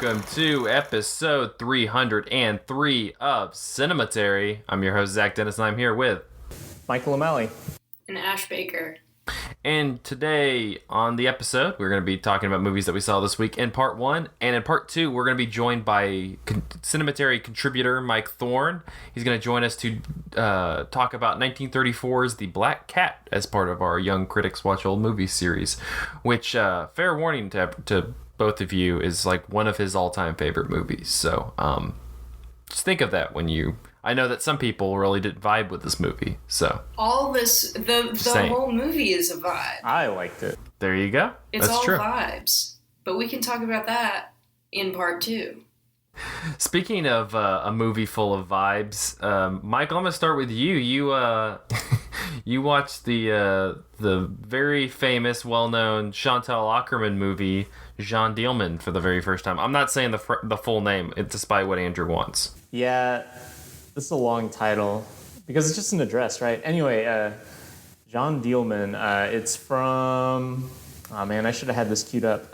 welcome to episode 303 of Cinematary. I'm your host, Zach Dennis, and I'm here with Michael O'Malley and Ash Baker. And today on the episode, we're going to be talking about movies that we saw this week in part one. And in part two, we're going to be joined by Cinematary contributor Mike Thorn. He's going to join us to talk about 1934's The Black Cat as part of our Young Critics Watch Old Movies series, which, fair warning to both of you, is like one of his all-time favorite movies. So just think of that when you... I know that some people really didn't vibe with this movie, so... The whole movie is a vibe. I liked it. There you go. It's That's all true. vibes. But we can talk about that in part two. Speaking of a movie full of vibes, Michael, I'm going to start with you. You watched the very famous, well-known Chantal Akerman movie, Jeanne Dielman, for the very first time. I'm not saying the full name, despite what Andrew wants. Yeah, this is a long title because it's just an address, right? Anyway, Jeanne Dielman, it's from... Oh, man, I should have had this queued up.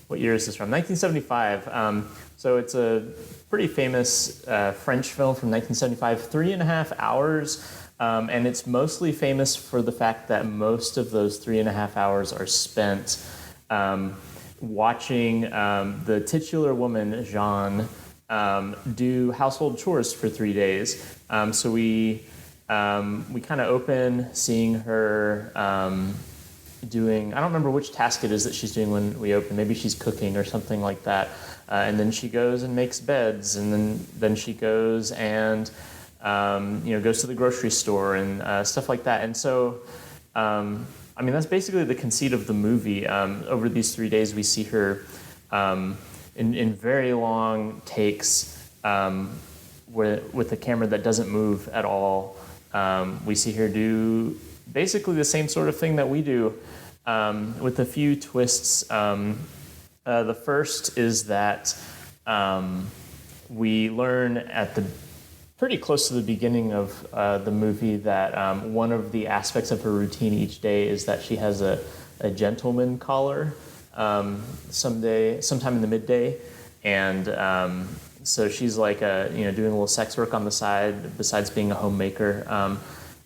What year is this from? 1975. So it's a pretty famous French film from 1975, 3.5 hours. And it's mostly famous for the fact that most of those 3.5 hours are spent watching the titular woman, Jeanne, do household chores for 3 days. So we kind of open seeing her doing, I don't remember which task it is that she's doing when we open. Maybe she's cooking or something like that. And then she goes and makes beds, and then she goes and goes to the grocery store and stuff like that. And so, that's basically the conceit of the movie. Over these 3 days, we see her in very long takes with a camera that doesn't move at all. We see her do basically the same sort of thing that we do, with a few twists. The first is that we learn at the pretty close to the beginning of the movie that one of the aspects of her routine each day is that she has a gentleman caller sometime in the midday, and so she's like doing a little sex work on the side besides being a homemaker.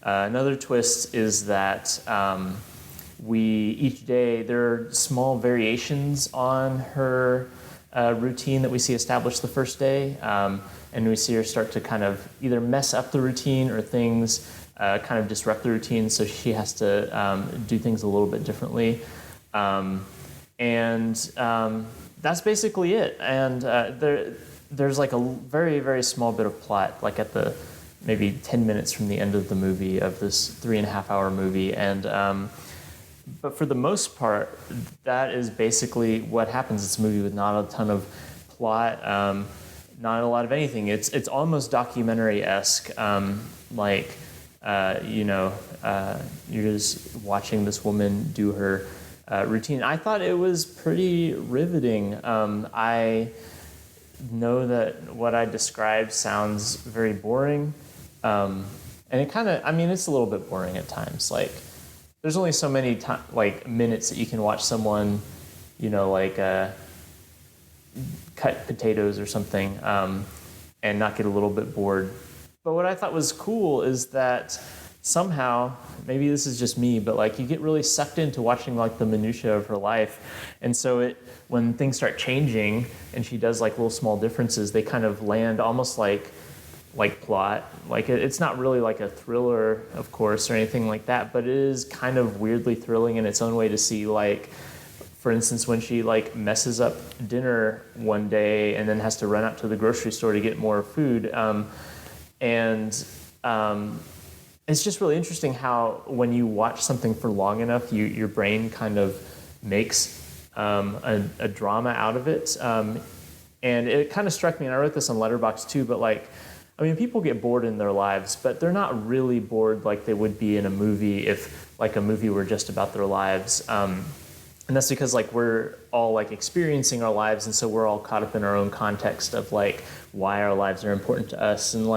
Another twist is that each day there are small variations on her routine that we see established the first day, and we see her start to kind of either mess up the routine or things kind of disrupt the routine, so she has to do things a little bit differently. And that's basically it. And there's like a very, very small bit of plot, like at the maybe 10 minutes from the end of the movie, of this 3.5 hour movie. And but for the most part, that is basically what happens. It's a movie with not a ton of plot, not a lot of anything. It's almost documentary-esque, you're just watching this woman do her routine. I thought it was pretty riveting. I know that what I described sounds very boring, and it kind of, it's a little bit boring at times. Like, there's only so many minutes that you can watch someone, cut potatoes or something, and not get a little bit bored. But what I thought was cool is that somehow, maybe this is just me, but you get really sucked into watching the minutia of her life. And so when things start changing and she does little small differences, they kind of land almost like plot. It's not really like a thriller, of course, or anything like that, but it is kind of weirdly thrilling in its own way to see, for instance, when she messes up dinner one day and then has to run out to the grocery store to get more food. It's just really interesting how when you watch something for long enough, your brain kind of makes a drama out of it. And it kind of struck me, and I wrote this on Letterboxd too, but people get bored in their lives, but they're not really bored like they would be in a movie if a movie were just about their lives. And that's because we're all experiencing our lives, and so we're all caught up in our own context of why our lives are important to us. And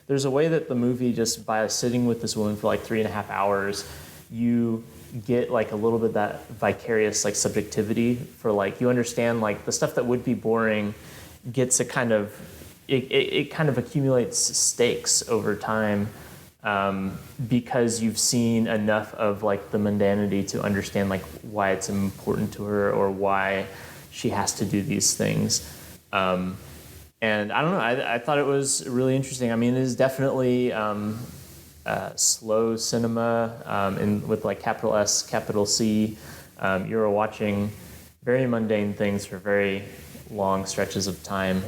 there's a way that the movie, just by sitting with this woman for 3.5 hours, you get like a little bit of that vicarious like subjectivity for like you understand like the stuff that would be boring gets a kind of it kind of accumulates stakes over time because you've seen enough of like the mundanity to understand like why it's important to her or why she has to do these things. And I don't know, I thought it was really interesting. I mean, it is definitely slow cinema with like capital S, capital C. You're watching very mundane things for very long stretches of time.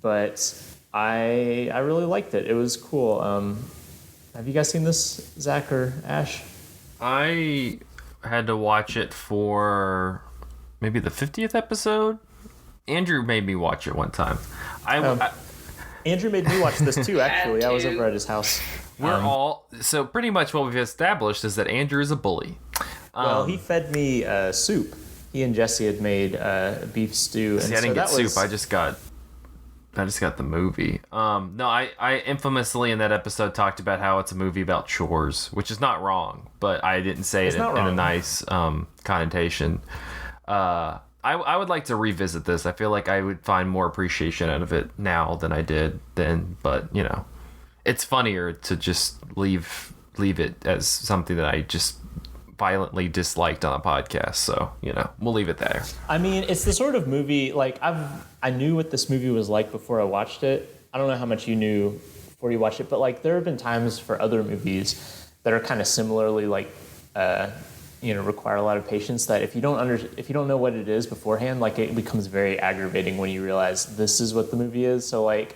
But I really liked it. It was cool. Have you guys seen this, Zach or Ash? I had to watch it for maybe the 50th episode. Andrew made me watch it one time. Andrew made me watch this too, actually. I was over at his house. So pretty much what we've established is that Andrew is a bully. Well, he fed me soup. He and Jesse had made beef stew. See, I didn't get soup. I just got the movie. No, I infamously in that episode talked about how it's a movie about chores, which is not wrong, but I didn't say it in a nice connotation. I would like to revisit this. I feel like I would find more appreciation out of it now than I did then, but you know, it's funnier to just leave it as something that I just violently disliked on a podcast. So, you know, we'll leave it there. I mean, it's the sort of movie, like, I knew what this movie was like before I watched it. I don't know how much you knew before you watched it, but like, there have been times for other movies that are kind of similarly like, require a lot of patience, that if you don't know what it is beforehand, like it becomes very aggravating when you realize this is what the movie is. So like,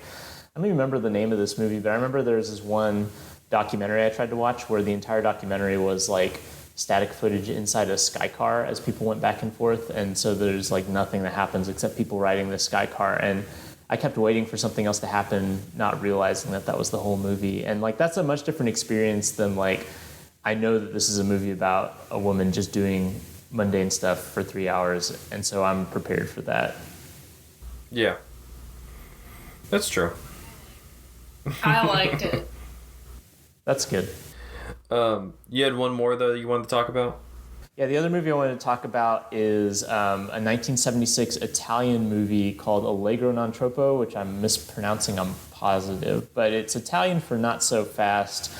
I don't even remember the name of this movie, but I remember there was this one documentary I tried to watch where the entire documentary was like static footage inside a sky car as people went back and forth, and so there's like nothing that happens except people riding the sky car, and I kept waiting for something else to happen, not realizing that was the whole movie. And like, that's a much different experience than like, I know that this is a movie about a woman just doing mundane stuff for 3 hours, and so I'm prepared for that. Yeah. That's true. I liked it. That's good. You had one more, though, you wanted to talk about? Yeah, the other movie I wanted to talk about is a 1976 Italian movie called Allegro Non Troppo, which I'm mispronouncing, I'm positive, but it's Italian for not so fast.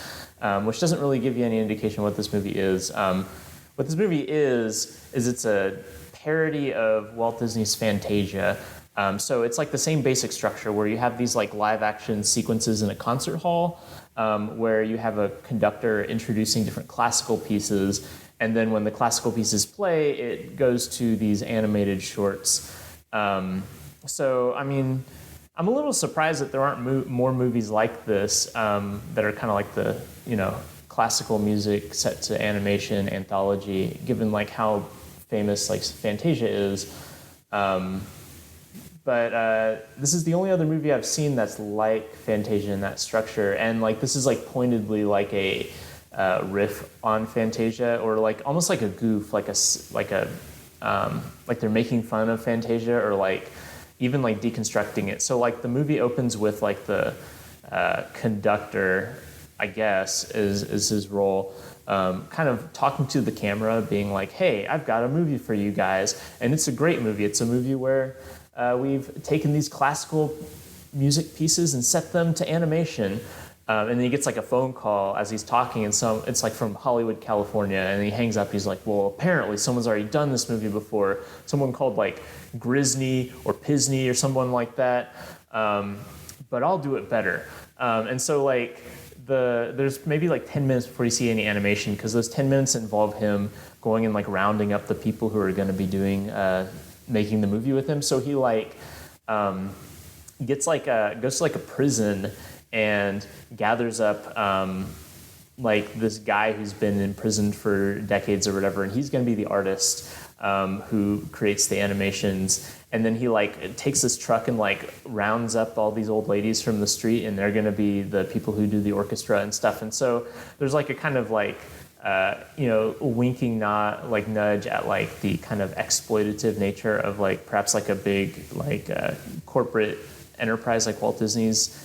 Which doesn't really give you any indication what this movie is. What this movie is it's a parody of Walt Disney's Fantasia. So it's like the same basic structure where you have these like live action sequences in a concert hall where you have a conductor introducing different classical pieces, and then when the classical pieces play, it goes to these animated shorts. So, I mean, I'm a little surprised that there aren't more movies like this that are kind of like the, classical music set to animation anthology, given like how famous like Fantasia is. But this is the only other movie I've seen that's like Fantasia in that structure, and like this is like pointedly like a riff on Fantasia, or like almost like a goof, like they're making fun of Fantasia, or like even like deconstructing it. So like the movie opens with like the conductor, I guess, is his role, kind of talking to the camera, being like, hey, I've got a movie for you guys. And it's a great movie. It's a movie where we've taken these classical music pieces and set them to animation. And then he gets like a phone call as he's talking, and it's like from Hollywood, California, and he hangs up. He's like, well, apparently someone's already done this movie before. Someone called like Grisney or Pisney or someone like that. But I'll do it better. And so like there's maybe like 10 minutes before you see any animation, because those 10 minutes involve him going and like rounding up the people who are going to be doing making the movie with him. So he like gets like goes to like a prison and gathers up like this guy who's been imprisoned for decades or whatever, and he's going to be the artist who creates the animations. And then he like takes this truck and like rounds up all these old ladies from the street, and they're going to be the people who do the orchestra and stuff. And so there's like a kind of like winking nudge at like the kind of exploitative nature of like perhaps like a big like corporate enterprise like Walt Disney's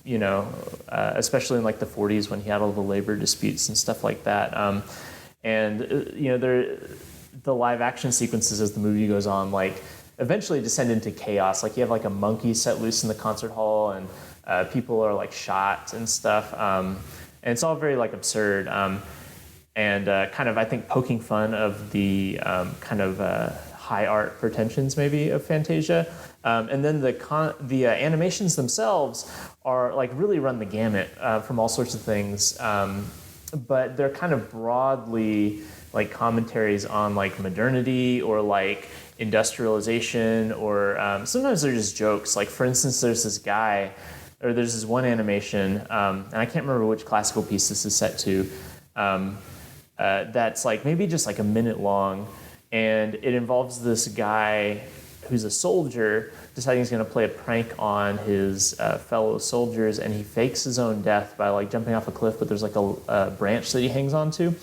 especially in like the 40s when he had all the labor disputes and stuff like that. The live action sequences as the movie goes on, like eventually descend into chaos. Like you have like a monkey set loose in the concert hall, and people are like shot and stuff. And it's all very like absurd. And kind of, I think, poking fun of the high art pretensions maybe of Fantasia. And then the animations themselves are like really run the gamut from all sorts of things. But they're kind of broadly like commentaries on like modernity or like industrialization, or sometimes they're just jokes. Like for instance, there's this one animation, and I can't remember which classical piece this is set to, that's like maybe just like a minute long, and it involves this guy who's a soldier deciding he's going to play a prank on his fellow soldiers, and he fakes his own death by like jumping off a cliff, but there's like a branch that he hangs onto,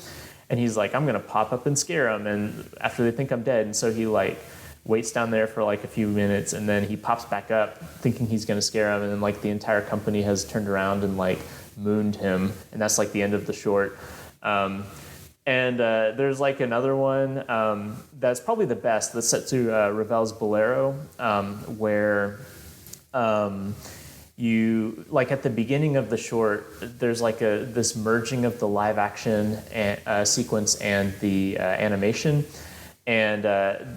and he's like, I'm going to pop up and scare them, and after they think I'm dead, and so he like waits down there for like a few minutes, and then he pops back up thinking he's going to scare them, and then like the entire company has turned around and like mooned him, and that's like the end of the short. And there's like another one that's probably the best, that's set to Ravel's Bolero, where you, like at the beginning of the short, there's like this merging of the live action sequence and the animation. And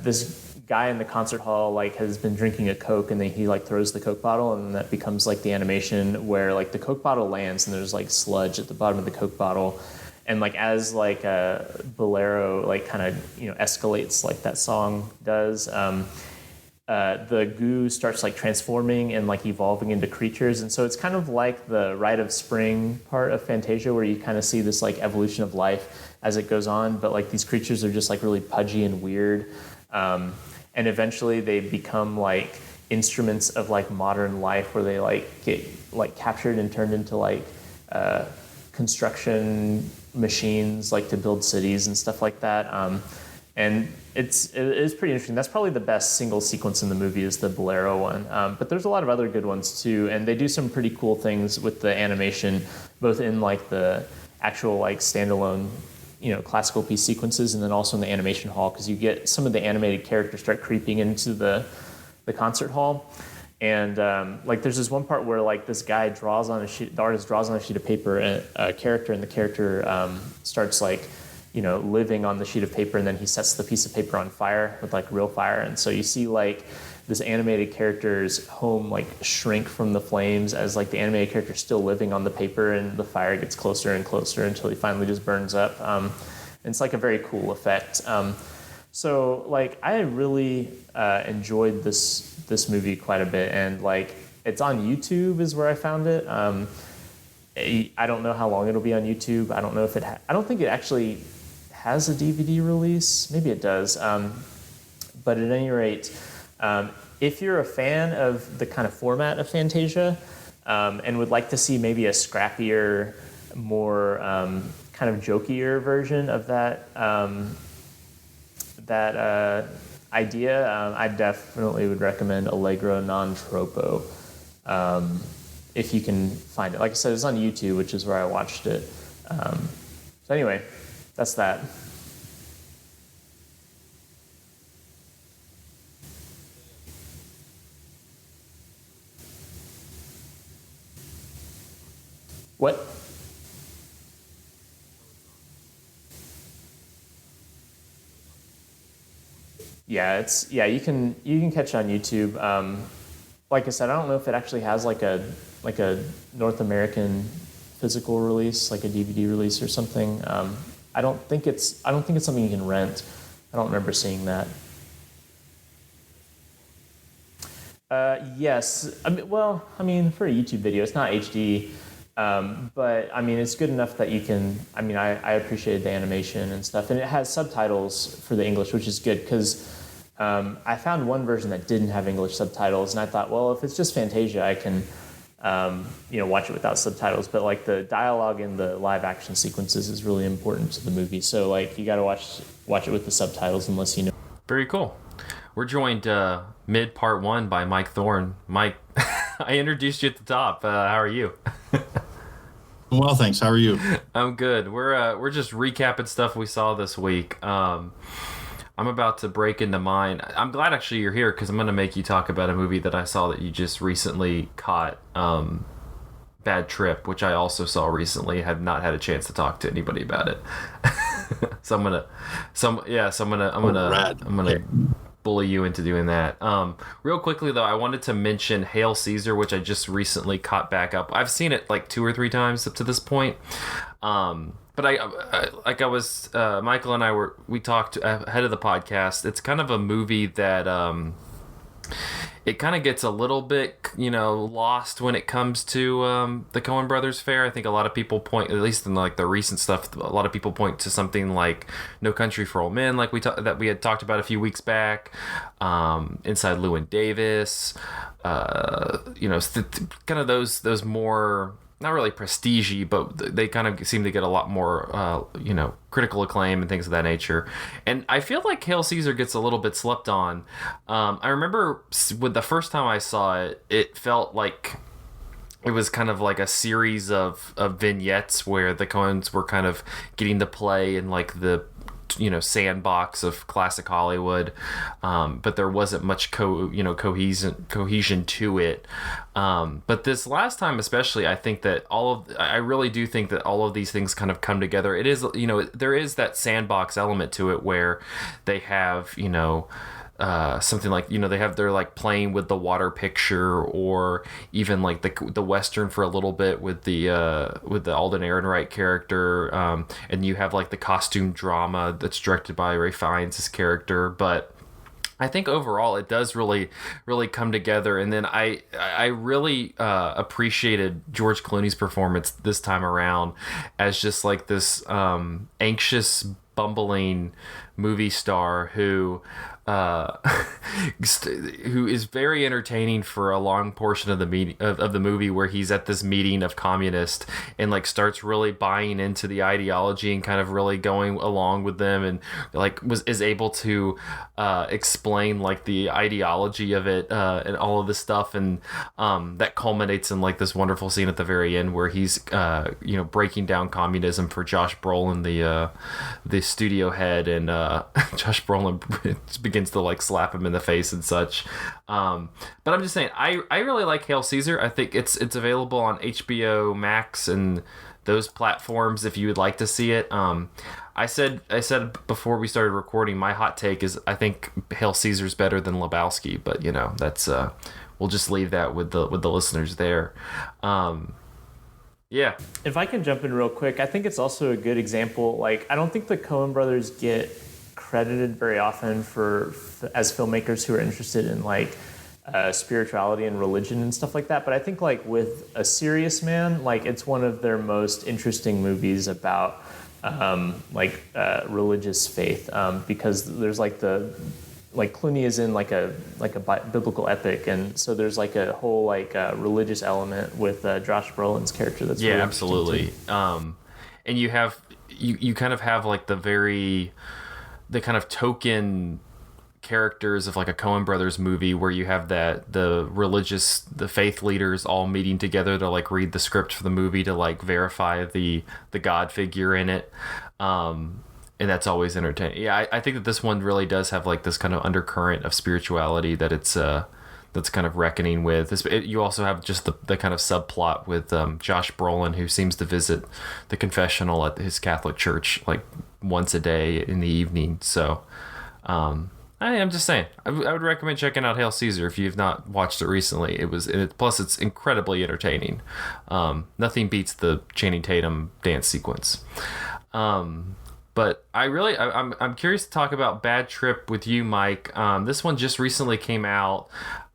this guy in the concert hall like has been drinking a Coke, and then he like throws the Coke bottle, and that becomes like the animation where like the Coke bottle lands and there's like sludge at the bottom of the Coke bottle. And like as like a Bolero like kind of escalates like that song does, the goo starts like transforming and like evolving into creatures, and so it's kind of like the Rite of Spring part of Fantasia, where you kind of see this like evolution of life as it goes on, but like these creatures are just like really pudgy and weird, and eventually they become like instruments of like modern life, where they like get like captured and turned into like construction machines like to build cities and stuff like that. And it is pretty interesting. That's probably the best single sequence in the movie, is the Bolero one. But there's a lot of other good ones too, and they do some pretty cool things with the animation, both in like the actual like standalone classical piece sequences, and then also in the animation hall, because you get some of the animated characters start creeping into the concert hall. And like there's this one part where like this guy the artist draws on a sheet of paper a character, and the character starts like living on the sheet of paper, and then he sets the piece of paper on fire with like real fire, and so you see like this animated character's home like shrink from the flames as like the animated character's still living on the paper, and the fire gets closer and closer until he finally just burns up. And it's like a very cool effect. So like I really enjoyed this movie quite a bit, and like it's on YouTube is where I found it. I don't know how long it'll be on YouTube. I don't know if I don't think it actually has a DVD release. Maybe it does. But at any rate, if you're a fan of the kind of format of Fantasia, and would like to see maybe a scrappier, more kind of jokier version of that idea, I definitely would recommend Allegro Non Troppo, if you can find it. Like I said, it's on YouTube, which is where I watched it. So anyway, that's that. What? Yeah, you can catch it on YouTube. Like I said, I don't know if it actually has like a North American physical release, like a DVD release or something. I don't think it's something you can rent. I don't remember seeing that. Yes. For a YouTube video, it's not HD, but I mean, it's good enough that you can. I appreciated the animation and stuff, and it has subtitles for the English, which is good because I found one version that didn't have English subtitles, and I thought, well, if it's just Fantasia, I can watch it without subtitles. But like the dialogue in the live action sequences is really important to the movie, so like you got to watch it with the subtitles unless you know. Very cool. We're joined mid part one by Mike Thorn. Mike, I introduced you at the top. How are you? Well, thanks. How are you? I'm good. We're just recapping stuff we saw this week. I'm about to break into mine. I'm glad actually you're here because I'm going to make you talk about a movie that I saw that you just recently caught. Bad Trip, which I also saw recently. Have not had a chance to talk to anybody about it. So I'm gonna bully you into doing that. Real quickly though, I wanted to mention Hail Caesar, which I just recently caught back up. I've seen it like 2 or 3 times up to this point. But Michael and we talked ahead of the podcast. It's kind of a movie that it kind of gets a little bit, lost when it comes to the Coen Brothers fare. I think a lot of people point, at least in like the recent stuff, a lot of people point to something like No Country for Old Men, like that we had talked about a few weeks back. Inside Llewyn Davis, kind of those more, not really prestige-y, but they kind of seem to get a lot more, critical acclaim and things of that nature. And I feel like Hail Caesar gets a little bit slept on. I remember with the first time I saw it, it felt like it was kind of like a series of vignettes where the Coens were kind of getting to play in like the sandbox of classic Hollywood, but there wasn't much cohesion to it. But this last time especially, I think that I really do think that all of these things kind of come together. It is, there is that sandbox element to it where they have, something like, they're like playing with the water picture, or even like the Western for a little bit with the Alden Ehrenreich character. And you have like the costume drama that's directed by Ray Fiennes' character. But I think overall it does really, really come together. And then I really appreciated George Clooney's performance this time around as just like this anxious, bumbling movie star who is very entertaining for a long portion of the movie where he's at this meeting of communists and like starts really buying into the ideology and kind of really going along with them, and like is able to explain like the ideology of it and all of this stuff, and that culminates in like this wonderful scene at the very end where he's breaking down communism for Josh Brolin, the studio head, and Josh Brolin begins to like slap him in the face and such. But I'm just saying, I really like Hail Caesar. I think it's available on HBO Max and those platforms if you would like to see it. I said before we started recording, my hot take is I think Hail Caesar's better than Lebowski, but that's we'll just leave that with the listeners there. Yeah. If I can jump in real quick, I think it's also a good example. Like, I don't think the Coen brothers get credited very often as filmmakers who are interested in like spirituality and religion and stuff like that. But I think like with A Serious Man, like it's one of their most interesting movies about religious faith, because there's like Clooney is in like a biblical epic, and so there's like a whole religious element with Josh Brolin's character that's really absolutely. And you kind of have like the kind of token characters of like a Coen Brothers movie where you have the faith leaders all meeting together to like read the script for the movie to like verify the God figure in it. And that's always entertaining. Yeah, I think that this one really does have like this kind of undercurrent of spirituality that it's that's kind of reckoning with. You also have just the kind of subplot with Josh Brolin, who seems to visit the confessional at his Catholic church like once a day in the evening. So I'm just saying, I would recommend checking out Hail Caesar if you've not watched it recently. Plus it's incredibly entertaining. Nothing beats the Channing Tatum dance sequence. But I'm curious to talk about Bad Trip with you, Mike. This one just recently came out.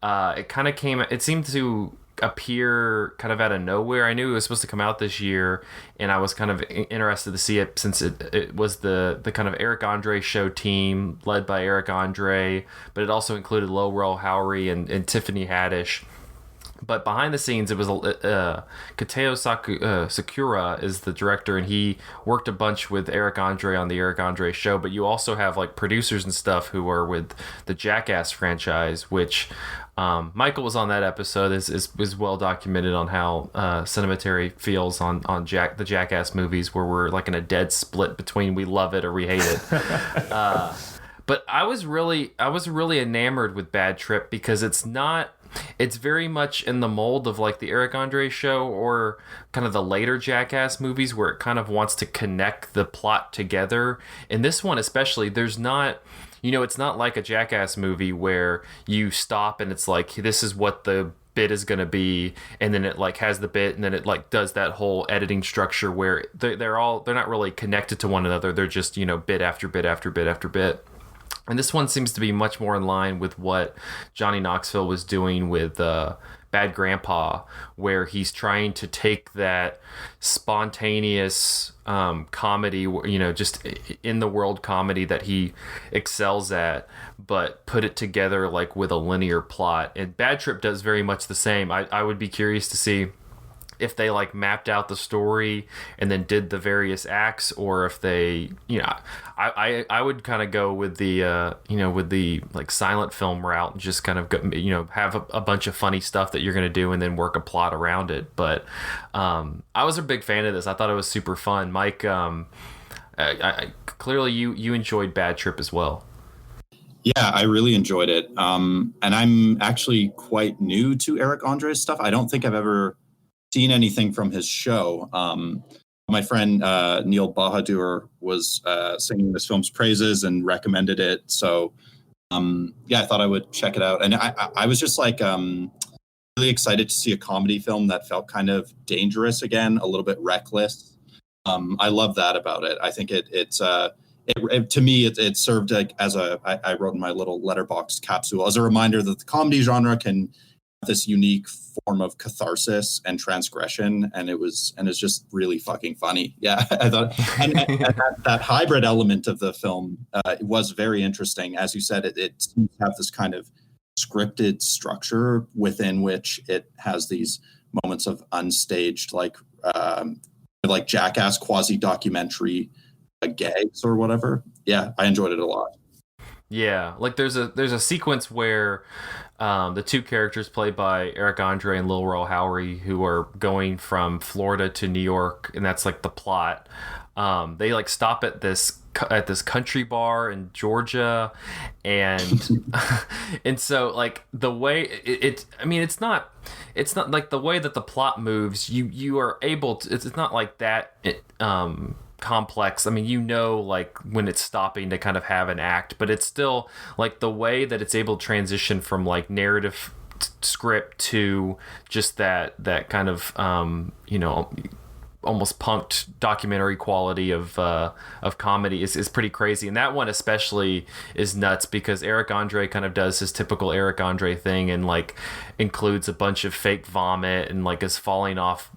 It seemed to appear kind of out of nowhere. I knew it was supposed to come out this year, and I was kind of interested to see it since it was the kind of Eric Andre show team led by Eric Andre, but it also included Lowell Howery and Tiffany Haddish. But behind the scenes, it was Sakura is the director, and he worked a bunch with Eric Andre on the Eric Andre show. But you also have like producers and stuff who are with the Jackass franchise, which Michael was on that episode. Is well documented on how Cinematary feels on the Jackass movies, where we're like in a dead split between we love it or we hate it. But I was really enamored with Bad Trip because it's very much in the mold of like the Eric Andre show or kind of the later Jackass movies, where it kind of wants to connect the plot together. In this one especially, there's not, it's not like a Jackass movie where you stop and it's like, this is what the bit is going to be, and then it like has the bit, and then it like does that whole editing structure where they're not really connected to one another. They're just, bit after bit after bit after bit. And this one seems to be much more in line with what Johnny Knoxville was doing with Bad Grandpa, where he's trying to take that spontaneous comedy, just in the world comedy that he excels at, but put it together like with a linear plot. And Bad Trip does very much the same. I would be curious to see if they like mapped out the story and then did the various acts, or if they, I would kind of go with the, with the like silent film route and just kind of go, have a bunch of funny stuff that you're going to do and then work a plot around it. But I was a big fan of this. I thought it was super fun. Mike, clearly you enjoyed Bad Trip as well. Yeah, I really enjoyed it. And I'm actually quite new to Eric Andre's stuff. I don't think I've ever seen anything from his show. My friend Neil Bahadur was singing this film's praises and recommended it. So I thought I would check it out. And I was just like really excited to see a comedy film that felt kind of dangerous again, a little bit reckless. I love that about it. I think it to me, it served like I wrote in my little letterbox capsule as a reminder that the comedy genre can have this unique form of catharsis and transgression, and it's just really fucking funny. Yeah, I thought, and that hybrid element of the film was very interesting. As you said, it seems to have this kind of scripted structure within which it has these moments of unstaged, like Jackass quasi-documentary gags or whatever. Yeah, I enjoyed it a lot. Yeah, like there's a sequence where the two characters played by Eric Andre and Lil Rel Howery, who are going from Florida to New York, and that's like the plot. They like stop at this country bar in Georgia, and and so like the way it's not like the way that the plot moves. You are able to. It's not like that. Complex. Like when it's stopping to kind of have an act, but it's still like the way that it's able to transition from like narrative script to just that kind of almost punked documentary quality of comedy is pretty crazy. And that one especially is nuts because Eric Andre kind of does his typical Eric Andre thing and like includes a bunch of fake vomit and like is falling off,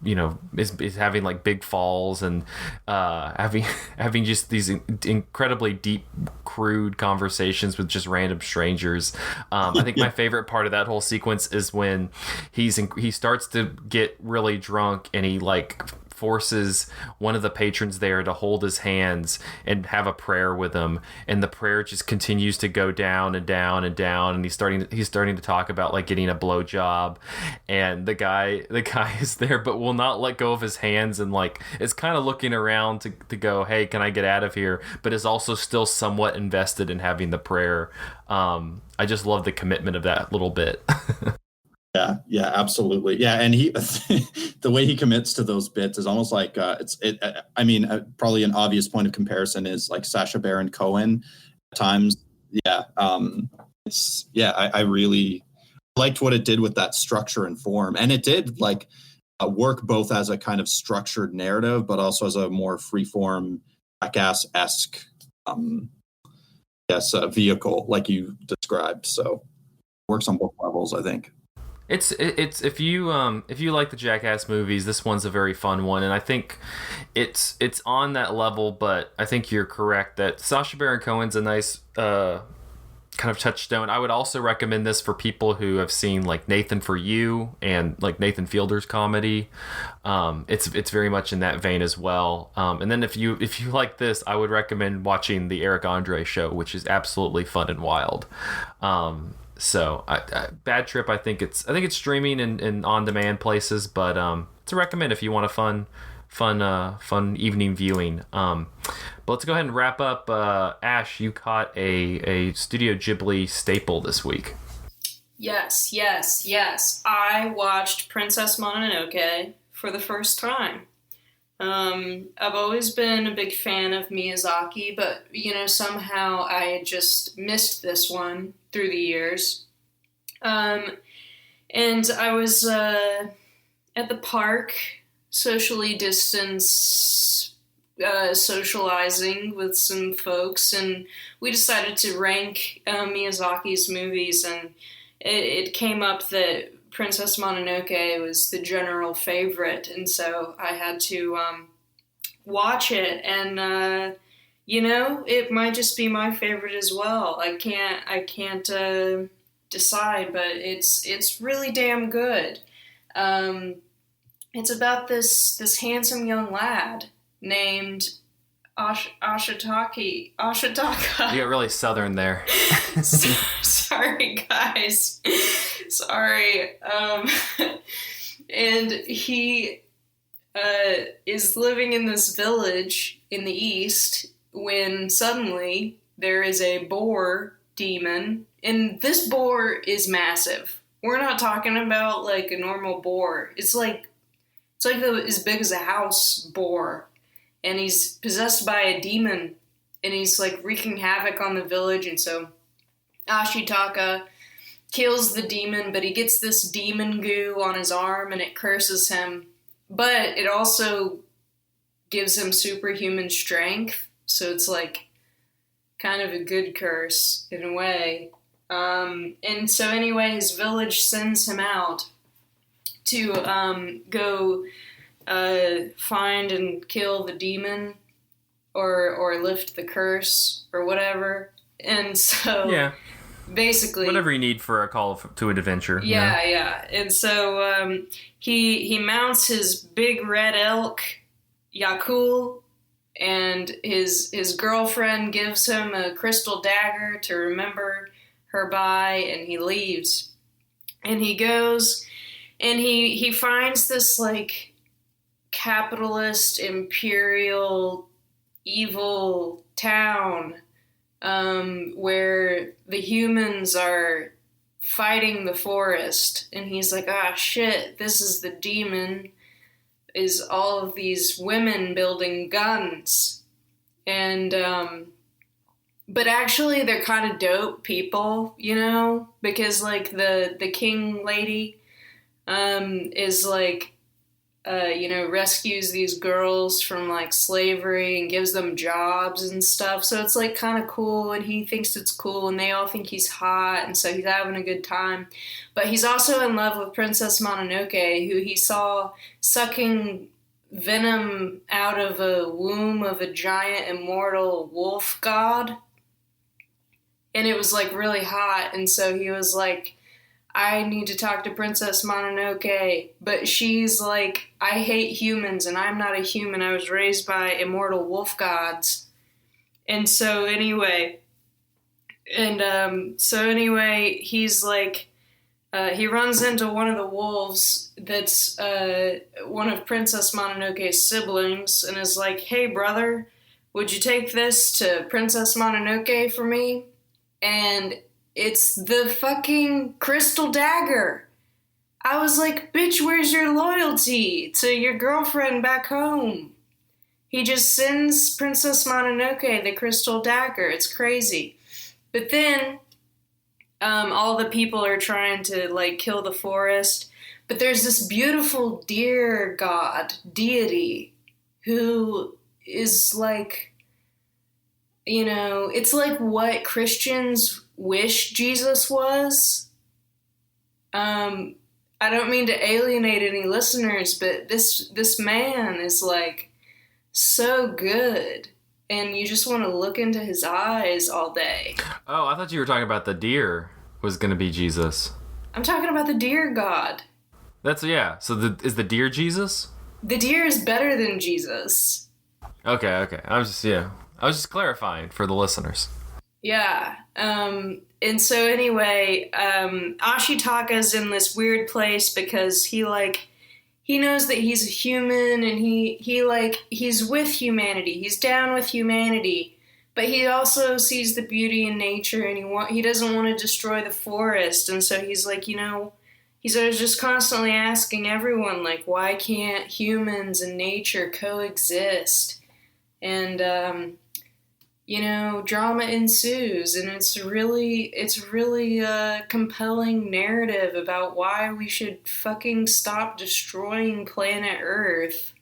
is having like big falls and having just these incredibly deep, crude conversations with just random strangers. I think my favorite part of that whole sequence is when he starts to get really drunk and he like forces one of the patrons there to hold his hands and have a prayer with him, and the prayer just continues to go down and down and down, and he's starting to talk about like getting a blowjob, and the guy is there but will not let go of his hands and like is kind of looking around to go, hey, can I get out of here, but is also still somewhat invested in having the prayer. I just love the commitment of that little bit. Yeah, absolutely. Yeah, and he, the way he commits to those bits is almost like probably an obvious point of comparison is like Sacha Baron Cohen at times. Yeah, I really liked what it did with that structure and form, and it did like work both as a kind of structured narrative, but also as a more freeform, Jackass-esque, vehicle, like you described. So it works on both levels, I think. It's if you like the Jackass movies, this one's a very fun one, and I think it's on that level. But I think you're correct that Sacha Baron Cohen's a nice kind kind of touchstone. I would also recommend this for people who have seen like Nathan For You and like Nathan Fielder's comedy. It's very much in that vein as well. And then if you like this, I would recommend watching the Eric Andre show, which is absolutely fun and wild. So Bad Trip, I think it's streaming in on demand places, but it's a recommend if you want a fun evening viewing. But let's go ahead and wrap up. Ash, you caught a Studio Ghibli staple this week. Yes. I watched Princess Mononoke for the first time. I've always been a big fan of Miyazaki, but, somehow I had just missed this one through the years. And I was at the park, socially distanced, socializing with some folks, and we decided to rank Miyazaki's movies, and it came up that Princess Mononoke was the general favorite, and so I had to watch it, and it might just be my favorite as well. I can't decide, but it's really damn good. It's about this handsome young lad named Ashitaka. You got really southern there. Sorry, guys. Sorry. And he is living in this village in the east when suddenly there is a boar demon, and this boar is massive. We're not talking about like a normal boar. It's like as big as a house boar. And he's possessed by a demon, and he's like wreaking havoc on the village. And so Ashitaka kills the demon, but he gets this demon goo on his arm, and it curses him. But it also gives him superhuman strength, so it's like kind of a good curse in a way. And so anyway, his village sends him out to go find and kill the demon or lift the curse or whatever. And so basically whatever you need for a call to an adventure. Yeah. And so he mounts his big red elk, Yakul, and his girlfriend gives him a crystal dagger to remember her by, and he leaves. And he goes and he finds this like capitalist, imperial, evil town where the humans are fighting the forest, and he's like, shit, this is the demon, is all of these women building guns. And but actually they're kind of dope people, because like the king lady is like rescues these girls from like slavery and gives them jobs and stuff. So it's like kind of cool, and he thinks it's cool, and they all think he's hot, and so he's having a good time. But he's also in love with Princess Mononoke, who he saw sucking venom out of a womb of a giant immortal wolf god. And it was like really hot, and so he was like, I need to talk to Princess Mononoke, but she's like, I hate humans, and I'm not a human. I was raised by immortal wolf gods. And so anyway, he's like, he runs into one of the wolves that's one of Princess Mononoke's siblings, and is like, hey, brother, would you take this to Princess Mononoke for me? And it's the fucking crystal dagger. I was like, bitch, where's your loyalty to your girlfriend back home? He just sends Princess Mononoke the crystal dagger. It's crazy. But then all the people are trying to like kill the forest. But there's this beautiful deer god, deity, who is like, it's like what Christians wish Jesus was. I don't mean to alienate any listeners, but this man is like so good, and you just want to look into his eyes all day. Oh, I thought you were talking about the deer was going to be Jesus. I'm talking about the deer god. That's, yeah. So is the deer Jesus? The deer is better than Jesus. Okay. I was just clarifying for the listeners. Yeah. And so anyway, Ashitaka's in this weird place because he knows that he's a human and he's with humanity. He's down with humanity. But he also sees the beauty in nature and he doesn't want to destroy the forest. And so he's like, he's always just constantly asking everyone, like, why can't humans and nature coexist? And, drama ensues, and it's really a compelling narrative about why we should fucking stop destroying planet Earth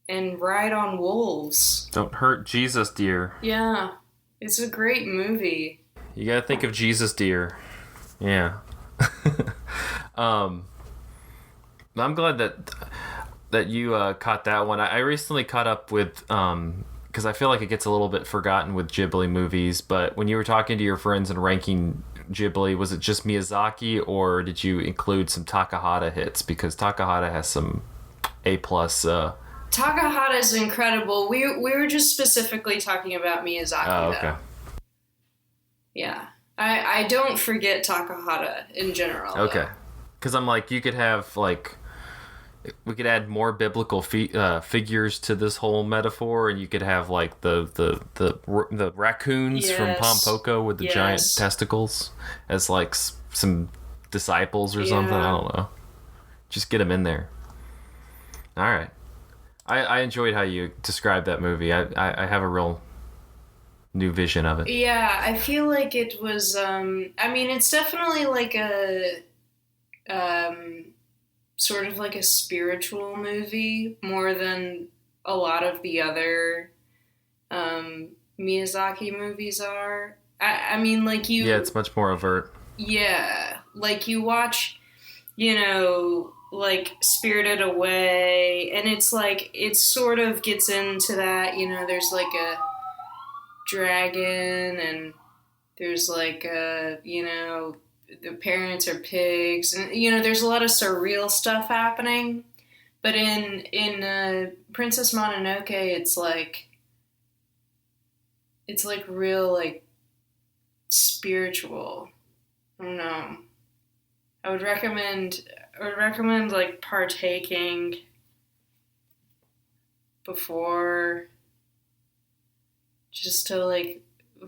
and ride on wolves. Don't hurt Jesus, deer. Yeah, it's a great movie. You gotta think of Jesus, deer. Yeah. I'm glad that you caught that one. I recently caught up with because I feel like it gets a little bit forgotten with Ghibli movies, but when you were talking to your friends and ranking Ghibli, was it just Miyazaki, or did you include some Takahata hits? Because Takahata has some A+. Takahata is incredible. We were just specifically talking about Miyazaki, okay. though. Yeah. I don't forget Takahata in general. Okay. Because I'm like, you could have, like... We could add more biblical figures to this whole metaphor, and you could have like the raccoons from Pompoko with the giant testicles as like some disciples or something. I don't know. Just get them in there. All right. I enjoyed how you described that movie. I have a real new vision of it. Yeah, I feel like it was. It's definitely like a. Sort of like a spiritual movie more than a lot of the other Miyazaki movies are. I mean, like you... Yeah, it's much more overt. Yeah, like you watch, like Spirited Away, and it's like, it sort of gets into that, there's like a dragon, and there's like a, the parents are pigs, and there's a lot of surreal stuff happening. But in Princess Mononoke, it's like real, like, spiritual. I don't know. I would recommend like partaking before, just to like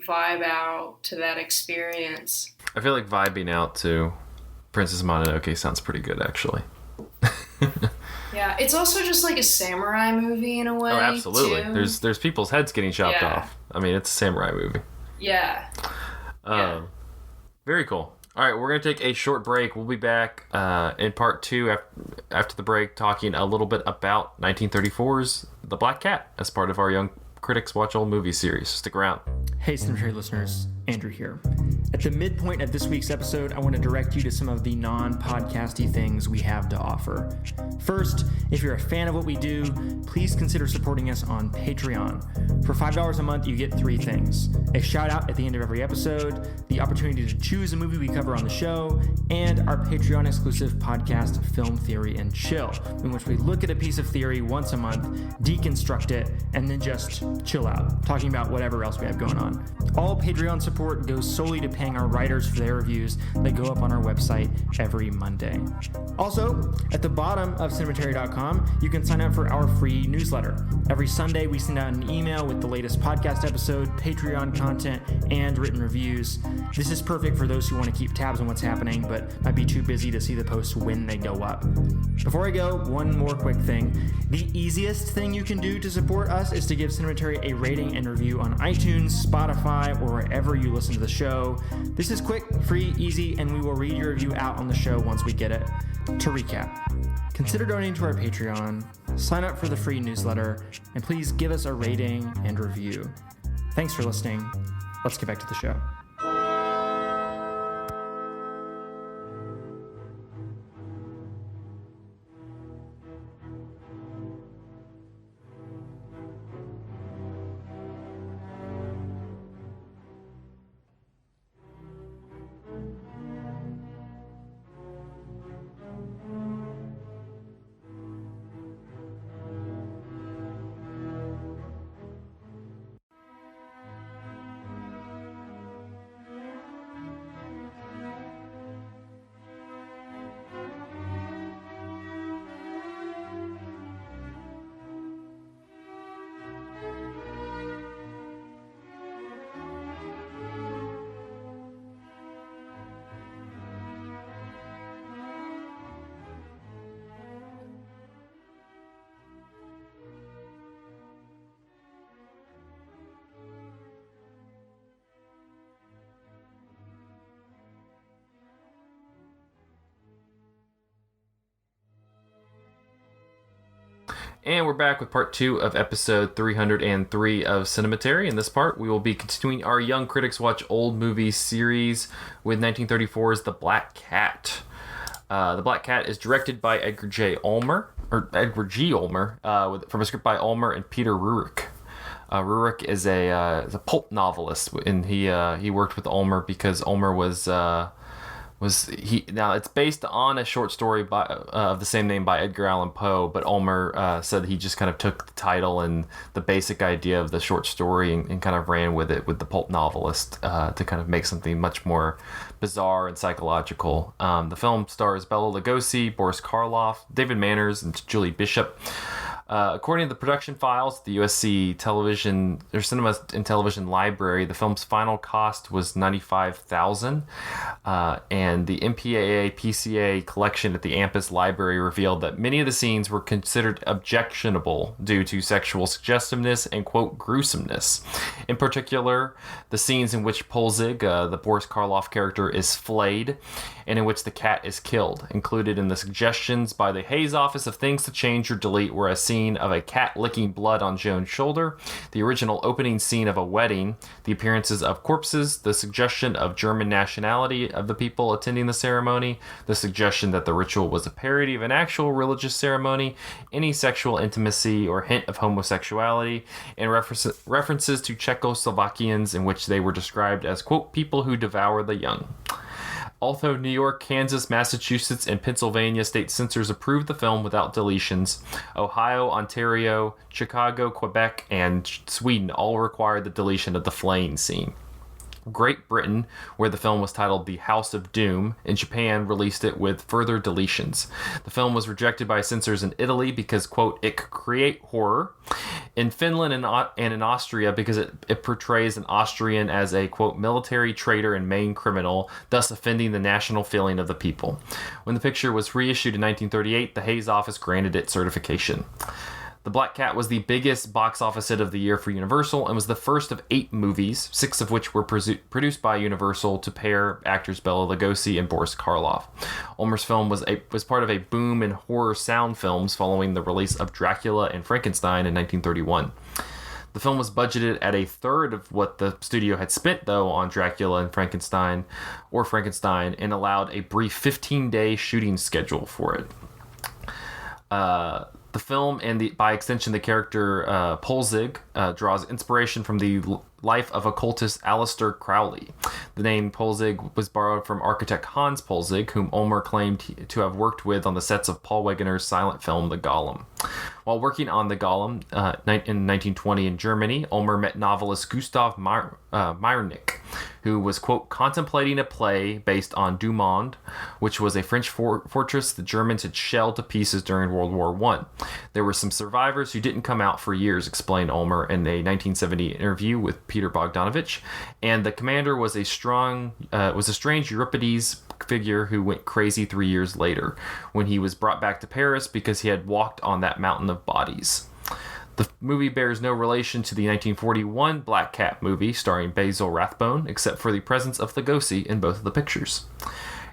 vibe out to that experience. I feel like vibing out to Princess Mononoke sounds pretty good, actually. Yeah, it's also just like a samurai movie in a way. Oh, absolutely. Too. There's people's heads getting chopped off. I mean, it's a samurai movie. Yeah. Very cool. All right, we're going to take a short break. We'll be back in part 2 after the break, talking a little bit about 1934's The Black Cat as part of our Young Critics Watch Old Movies series. Stick around. Hey, Cemetery listeners, Andrew here. At the midpoint of this week's episode, I want to direct you to some of the non-podcasty things we have to offer. First, if you're a fan of what we do, please consider supporting us on Patreon. For $5 a month, you get 3 things: a shout out at the end of every episode, the opportunity to choose a movie we cover on the show, and our Patreon exclusive podcast, Film Theory and Chill, in which we look at a piece of theory once a month, deconstruct it, and then just chill out, talking about whatever else we have going on. All Patreon support goes solely to paying our writers for their reviews that go up on our website every Monday. Also, at the bottom of Cinematary.com, you can sign up for our free newsletter. Every Sunday, we send out an email with the latest podcast episode, Patreon content, and written reviews. This is perfect for those who want to keep tabs on what's happening, but might be too busy to see the posts when they go up. Before I go, one more quick thing. The easiest thing you can do to support us is to give Cinematary a rating and review on iTunes, Spotify, or wherever you listen to the show. This is quick, free, easy, and we will read your review out on the show once we get it. To recap, consider donating to our Patreon, sign up for the free newsletter, and please give us a rating and review. Thanks for listening. Let's get back to the show. And we're back with part 2 of episode 303 of Cinematary. In this part, we will be continuing our Young Critics Watch Old Movies series with 1934's The Black Cat. The Black Cat is directed by Edgar G. Ulmer, from a script by Ulmer and Peter Rurik. Rurik is a pulp novelist, and he worked with Ulmer because Ulmer now it's based on a short story of the same name by Edgar Allan Poe, but Ulmer said he just kind of took the title and the basic idea of the short story and kind of ran with it with the pulp novelist to kind of make something much more bizarre and psychological. The film stars Bela Lugosi, Boris Karloff, David Manners, and Julie Bishop. According to the production files, the USC Cinema and Television Library, the film's final cost was $95,000, and the MPAA-PCA collection at the Ampus Library revealed that many of the scenes were considered objectionable due to sexual suggestiveness and, quote, gruesomeness. In particular, the scenes in which Polzig, the Boris Karloff character, is flayed, and in which the cat is killed. Included in the suggestions by the Hays Office of Things to Change or Delete were a scene of a cat licking blood on Joan's shoulder, the original opening scene of a wedding, the appearances of corpses, the suggestion of German nationality of the people attending the ceremony, the suggestion that the ritual was a parody of an actual religious ceremony, any sexual intimacy or hint of homosexuality, and references to Czechoslovakians in which they were described as, quote, people who devour the young. Although New York, Kansas, Massachusetts, and Pennsylvania state censors approved the film without deletions, Ohio, Ontario, Chicago, Quebec, and Sweden all required the deletion of the flaying scene. Great Britain, where the film was titled The House of Doom, and Japan released it with further deletions. The film was rejected by censors in Italy because, quote, it could create horror. In Finland and in Austria because it portrays an Austrian as a, quote, military traitor and main criminal, thus offending the national feeling of the people. When the picture was reissued in 1938, the Hays Office granted it certification. The Black Cat was the biggest box office hit of the year for Universal and was the first of 8 movies, 6 of which were produced by Universal to pair actors Bela Lugosi and Boris Karloff. Ulmer's film was part of a boom in horror sound films following the release of Dracula and Frankenstein in 1931. The film was budgeted at a third of what the studio had spent, though, on Dracula and Frankenstein, and allowed a brief 15-day shooting schedule for it. The film and by extension the character Polzig draws inspiration from the life of occultist Aleister Crowley. The name Polzig was borrowed from architect Hans Polzig, whom Ulmer claimed to have worked with on the sets of Paul Wegener's silent film The Golem. While working on The Golem in 1920 in Germany, Ulmer met novelist Gustav Meyrink, who was, quote, contemplating a play based on Dumont, which was a French fortress the Germans had shelled to pieces during World War I. There were some survivors who didn't come out for years, explained Ulmer in a 1970 interview with Peter Bogdanovich, and the commander was a strange Euripides figure who went crazy 3 years later when he was brought back to Paris because he had walked on that mountain of bodies. The movie bears no relation to the 1941 Black Cat movie starring Basil Rathbone, except for the presence of Lugosi in both of the pictures.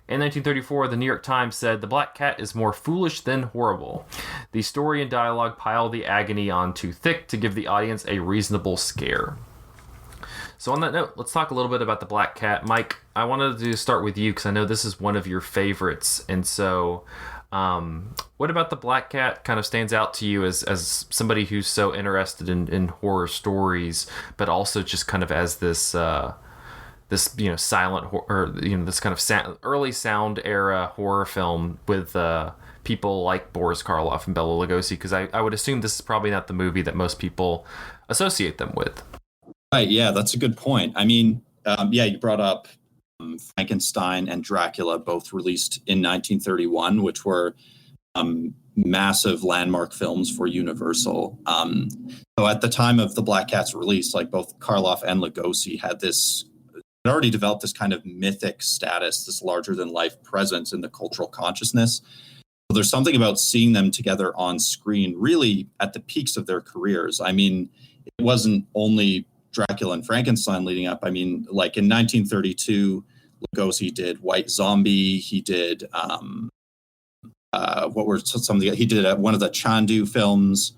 In 1934, the New York Times said, "The Black Cat is more foolish than horrible. The story and dialogue pile the agony on too thick to give the audience a reasonable scare." So on that note, let's talk a little bit about The Black Cat. Mike, I wanted to start with you because I know this is one of your favorites. And so what about The Black Cat kind of stands out to you as somebody who's so interested in horror stories, but also just kind of as this silent horror, this kind of early sound era horror film with people like Boris Karloff and Bela Lugosi? Because I would assume this is probably not the movie that most people associate them with. Right, yeah, that's a good point. I mean, you brought up Frankenstein and Dracula, both released in 1931, which were massive landmark films for Universal. So at the time of The Black Cat's release, like both Karloff and Lugosi had already developed this kind of mythic status, this larger-than-life presence in the cultural consciousness. So there's something about seeing them together on screen, really at the peaks of their careers. I mean, it wasn't only Dracula and Frankenstein leading up. I mean, like in 1932, Lugosi did White Zombie. He did he did one of the Chandu films.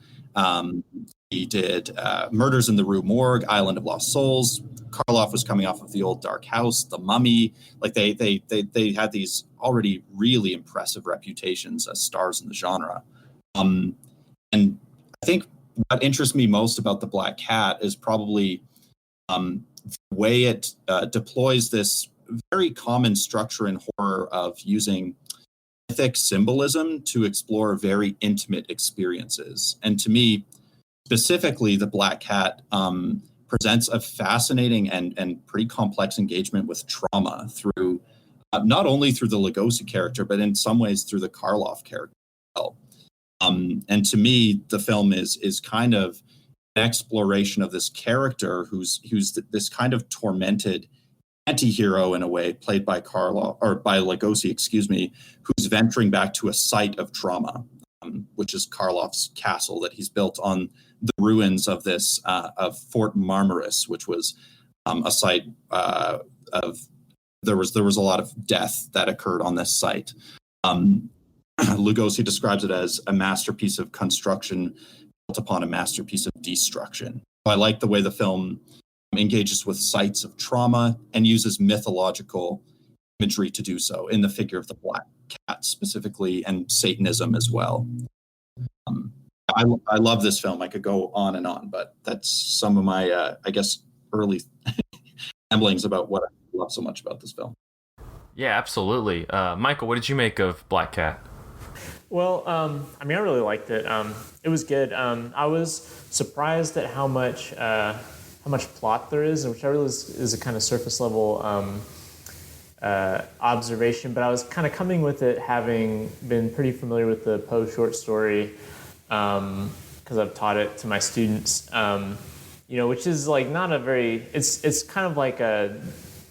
He did Murders in the Rue Morgue, Island of Lost Souls. Karloff was coming off of The Old Dark House, The Mummy. Like they had these already really impressive reputations as stars in the genre. And I think what interests me most about The Black Cat is probably the way it deploys this very common structure in horror of using mythic symbolism to explore very intimate experiences. And to me, specifically, The Black Cat presents a fascinating and pretty complex engagement with trauma through not only through the Lugosi character, but in some ways through the Karloff character as well. And to me, the film is kind of an exploration of this character who's this kind of tormented anti-hero in a way, played by Karloff, or by Lugosi, excuse me, who's venturing back to a site of trauma, which is Karloff's castle that he's built on the ruins of this of Fort Marmaris, which was a site of there was a lot of death that occurred on this site. Lugosi describes it as a masterpiece of construction built upon a masterpiece of destruction. I like the way the film engages with sites of trauma and uses mythological imagery to do so in the figure of the Black Cat specifically, and Satanism as well. I love this film. I could go on and on, but that's some of my, I guess, early ramblings about what I love so much about this film. Yeah, absolutely. Michael, what did you make of Black Cat? Well, I mean, I really liked it. It was good. I was surprised at how much plot there is, which I realize is a kind of surface level observation, but I was kind of coming with it having been pretty familiar with the Poe short story, because I've taught it to my students, which is like not a very, it's kind of like a,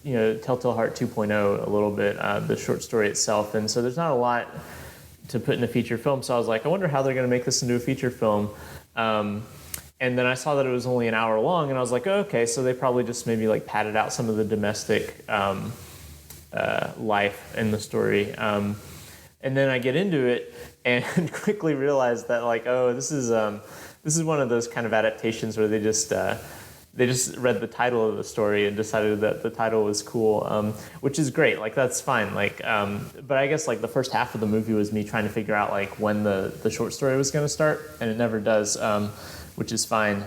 Telltale Heart 2.0 a little bit, the short story itself. And so there's not a lot to put in a feature film. So I was like, I wonder how they're going to make this into a feature film. And then I saw that it was only an hour long, and I was like, oh, okay, so they probably just maybe like padded out some of the domestic life in the story. And then I get into it and quickly realize that like, oh, this is one of those kind of adaptations where they just read the title of the story and decided that the title was cool, which is great. Like that's fine. Like, but I guess like the first half of the movie was me trying to figure out like when the short story was going to start, and it never does. Which is fine.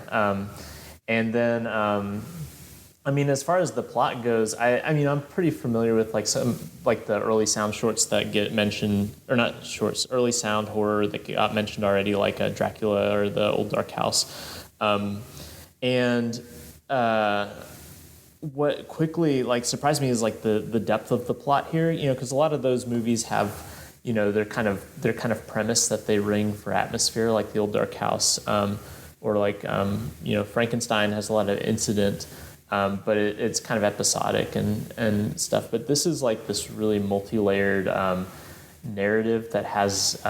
And then, I mean, as far as the plot goes, I mean, I'm pretty familiar with like some, like the early sound shorts that get mentioned, or not shorts, early sound horror that got mentioned already, like Dracula or the Old Dark House. What quickly like surprised me is like the depth of the plot here, because a lot of those movies have, their kind of premise that they ring for atmosphere, like the Old Dark House, or like, Frankenstein has a lot of incident, but it's kind of episodic and stuff. But this is like this really multi-layered narrative that has,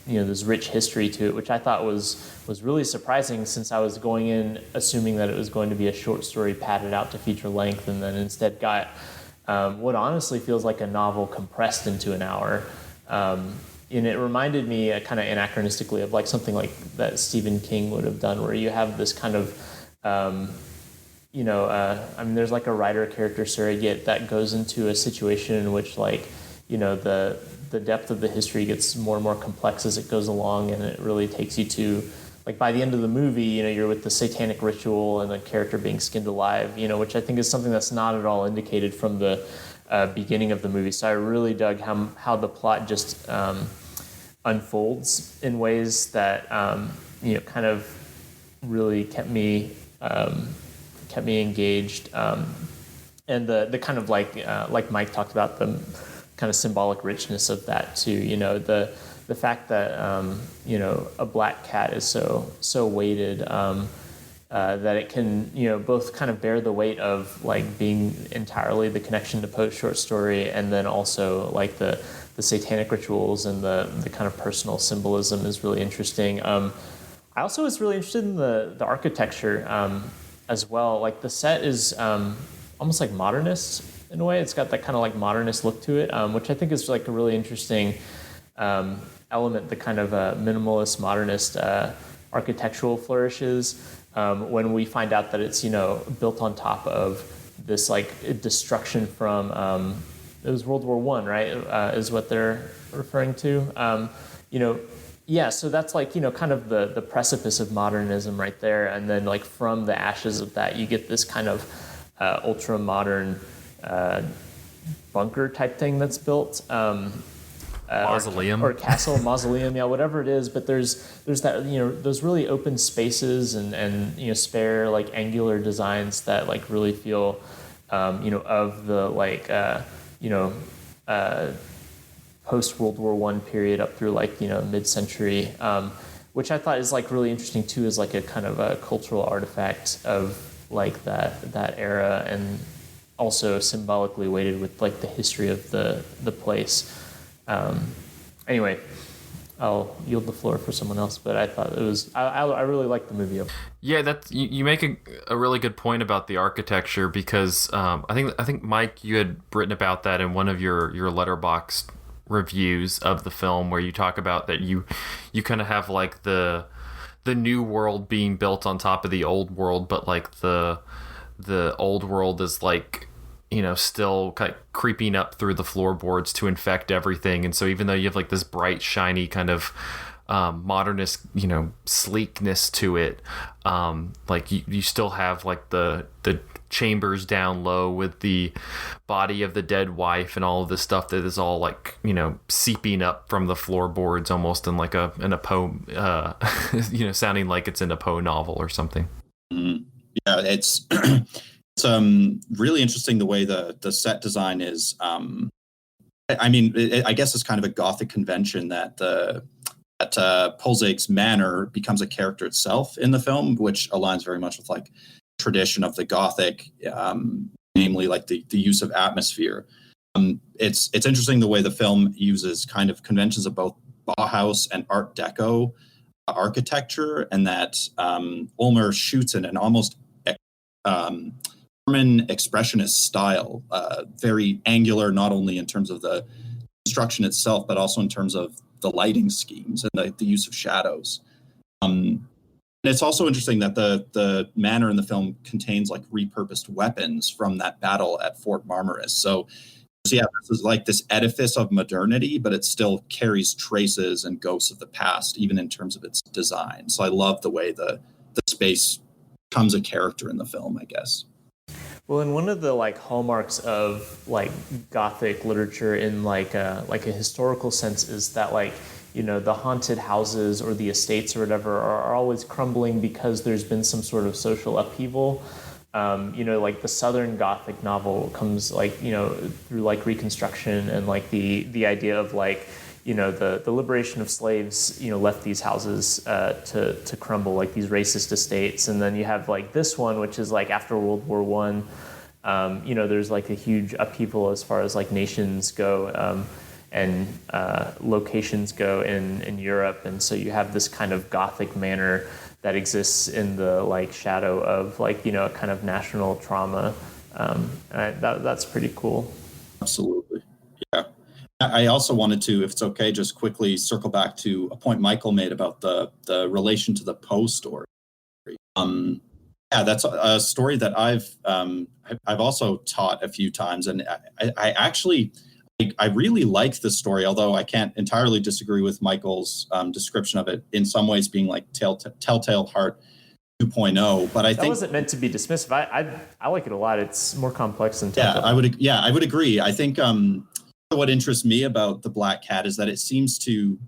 this rich history to it, which I thought was really surprising, since I was going in assuming that it was going to be a short story padded out to feature length, and then instead got what honestly feels like a novel compressed into an hour. And it reminded me kind of anachronistically of like something like that Stephen King would have done, where you have this kind of, I mean, there's like a writer character surrogate that goes into a situation in which like, the depth of the history gets more and more complex as it goes along, and it really takes you to, like by the end of the movie, you're with the satanic ritual and the character being skinned alive, which I think is something that's not at all indicated from the beginning of the movie. So I really dug how the plot just unfolds in ways that kind of really kept me engaged, and the kind of like Mike talked about, the kind of symbolic richness of that too. The fact that a black cat is so weighted, that it can both kind of bear the weight of like being entirely the connection to Poe's short story, and then also like the satanic rituals and the kind of personal symbolism is really interesting. I also was really interested in the architecture as well. Like the set is almost like modernist in a way. It's got that kind of like modernist look to it, which I think is like a really interesting element, the kind of minimalist modernist architectural flourishes when we find out that it's, built on top of this like destruction from it was World War I, right? Is what they're referring to. Yeah, so that's like, kind of the precipice of modernism right there. And then like from the ashes of that, you get this kind of ultra modern bunker type thing that's built. Mausoleum or castle, mausoleum, yeah, whatever it is. But there's that, those really open spaces and spare like angular designs that like really feel, of the like, post World War I period up through like mid-century, which I thought is like really interesting too, as like a kind of a cultural artifact of like that era, and also symbolically weighted with like the history of the place. Anyway, I'll yield the floor for someone else, but I thought it was I really liked the movie. Yeah, that's you make a really good point about the architecture, because I think Mike, you had written about that in one of your Letterboxd reviews of the film, where you talk about that you kind of have like the new world being built on top of the old world, but like the old world is like still kind of creeping up through the floorboards to infect everything. And so even though you have like this bright, shiny kind of modernist, sleekness to it, like you still have like the chambers down low with the body of the dead wife and all of this stuff that is all like, seeping up from the floorboards almost in like in a Poe, sounding like it's in a Poe novel or something. Mm-hmm. Yeah, it's it's really interesting the way the set design is. I guess it's kind of a Gothic convention that Polzig's manor becomes a character itself in the film, which aligns very much with like tradition of the Gothic, namely like the use of atmosphere. It's interesting the way the film uses kind of conventions of both Bauhaus and Art Deco architecture, and that Ulmer shoots in an almost German expressionist style, very angular, not only in terms of the construction itself, but also in terms of the lighting schemes and the use of shadows. And it's also interesting that the manor in the film contains like repurposed weapons from that battle at Fort Marmaris. So yeah, this is like this edifice of modernity, but it still carries traces and ghosts of the past, even in terms of its design. So I love the way the space becomes a character in the film, I guess. Well, and one of the like hallmarks of like Gothic literature in like a historical sense is that like, the haunted houses or the estates or whatever are always crumbling because there's been some sort of social upheaval. Like the Southern Gothic novel comes like, through like Reconstruction and like the idea of like, the liberation of slaves, left these houses to crumble, like these racist estates. And then you have like this one, which is like after World War I, there's like a huge upheaval as far as like nations go and locations go in Europe. And so you have this kind of Gothic manor that exists in the like shadow of like, a kind of national trauma. That's pretty cool. Absolutely. Yeah. I also wanted to, if it's okay, just quickly circle back to a point Michael made about the relation to the Poe story. Yeah, that's a story that I've also taught a few times, and I actually really like this story, although I can't entirely disagree with Michael's description of it in some ways being like Telltale Heart 2.0. But I think that wasn't meant to be dismissive. I like it a lot. It's more complex than Telltale. I would agree. I think what interests me about The Black Cat is that it seems to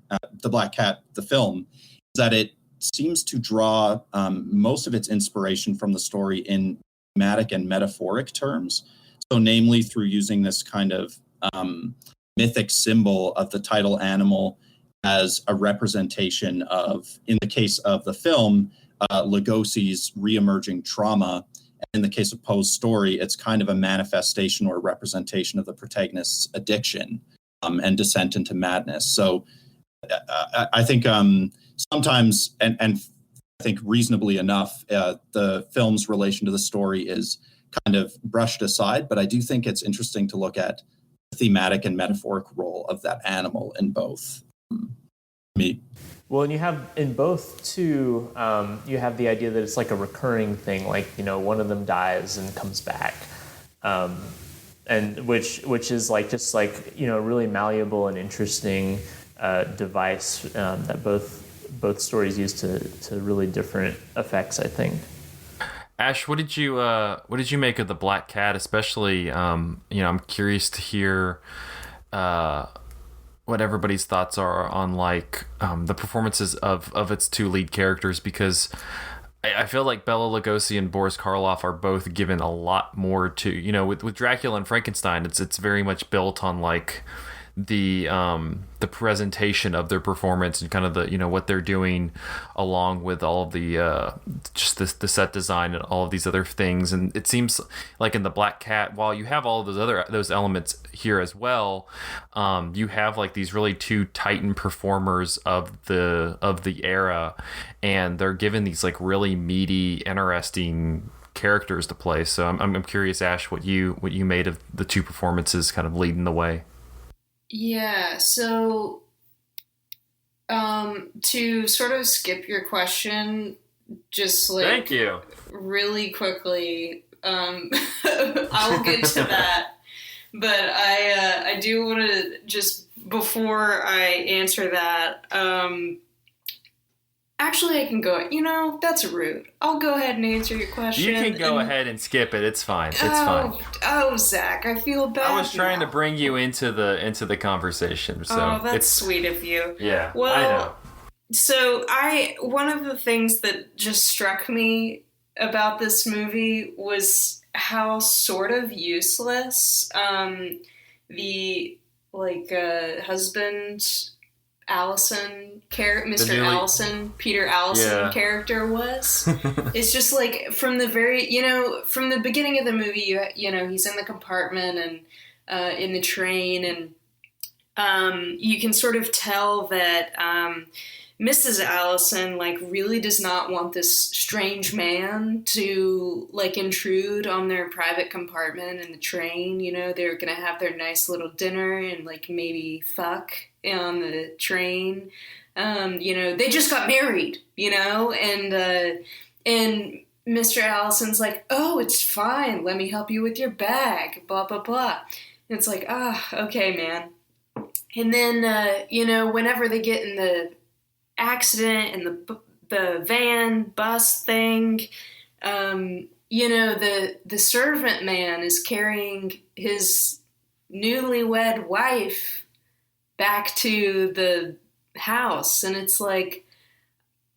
The Black Cat, the film, is that it seems to draw most of its inspiration from the story in thematic and metaphoric terms. So namely through using this kind of mythic symbol of the title animal as a representation of, in the case of the film, Lugosi's reemerging trauma. In the case of Poe's story, it's kind of a manifestation or representation of the protagonist's addiction and descent into madness. So I think sometimes, and I think reasonably enough, the film's relation to the story is kind of brushed aside, but I do think it's interesting to look at the thematic and metaphoric role of that animal in both. Well, and you have in both too, you have the idea that it's like a recurring thing, like, you know, one of them dies and comes back, and which is like just like, you know, really malleable and interesting device that both stories use to really different effects, I think. Ash, what did you make of the Black Cat? Especially, you know, I'm curious to hear what everybody's thoughts are on like the performances of its two lead characters, because I feel like Bela Lugosi and Boris Karloff are both given a lot more to, you know, with Dracula and Frankenstein, it's very much built on like the presentation of their performance and kind of the, you know, what they're doing along with all of the just the set design and all of these other things. And it seems like in the Black Cat, while you have all of those elements here as well, you have like these really two titan performers of the era, and they're given these like really meaty, interesting characters to play. So I'm curious, Ash, what you made of the two performances kind of leading the way. Yeah, so to sort of skip your question, just like Thank you. really quickly, I'll get to that. But I do want to just, before I answer that, actually I can go, you know, that's rude. I'll go ahead and answer your question. You can go ahead and skip it. It's fine. It's fine. Oh, Zach, I feel bad. I was trying now. to bring you into the conversation. So that's it's sweet of you. Yeah, Well, I know. So one of the things that just struck me about this movie was how sort of useless the husband Allison Mr. Allison, Peter Allison character was. It's just like from the beginning of the movie, you know, he's in the compartment and in the train, and you can sort of tell that Mrs. Allison like really does not want this strange man to like intrude on their private compartment in the train. You know, they're gonna have their nice little dinner and like maybe fuck on the train. You know, they just got married, you know, and Mr. Allison's like, oh, it's fine. Let me help you with your bag, blah, blah, blah. And it's like, okay, man. And then, you know, whenever they get in the accident and the van bus thing, you know, the servant man is carrying his newlywed wife back to the house, and it's like,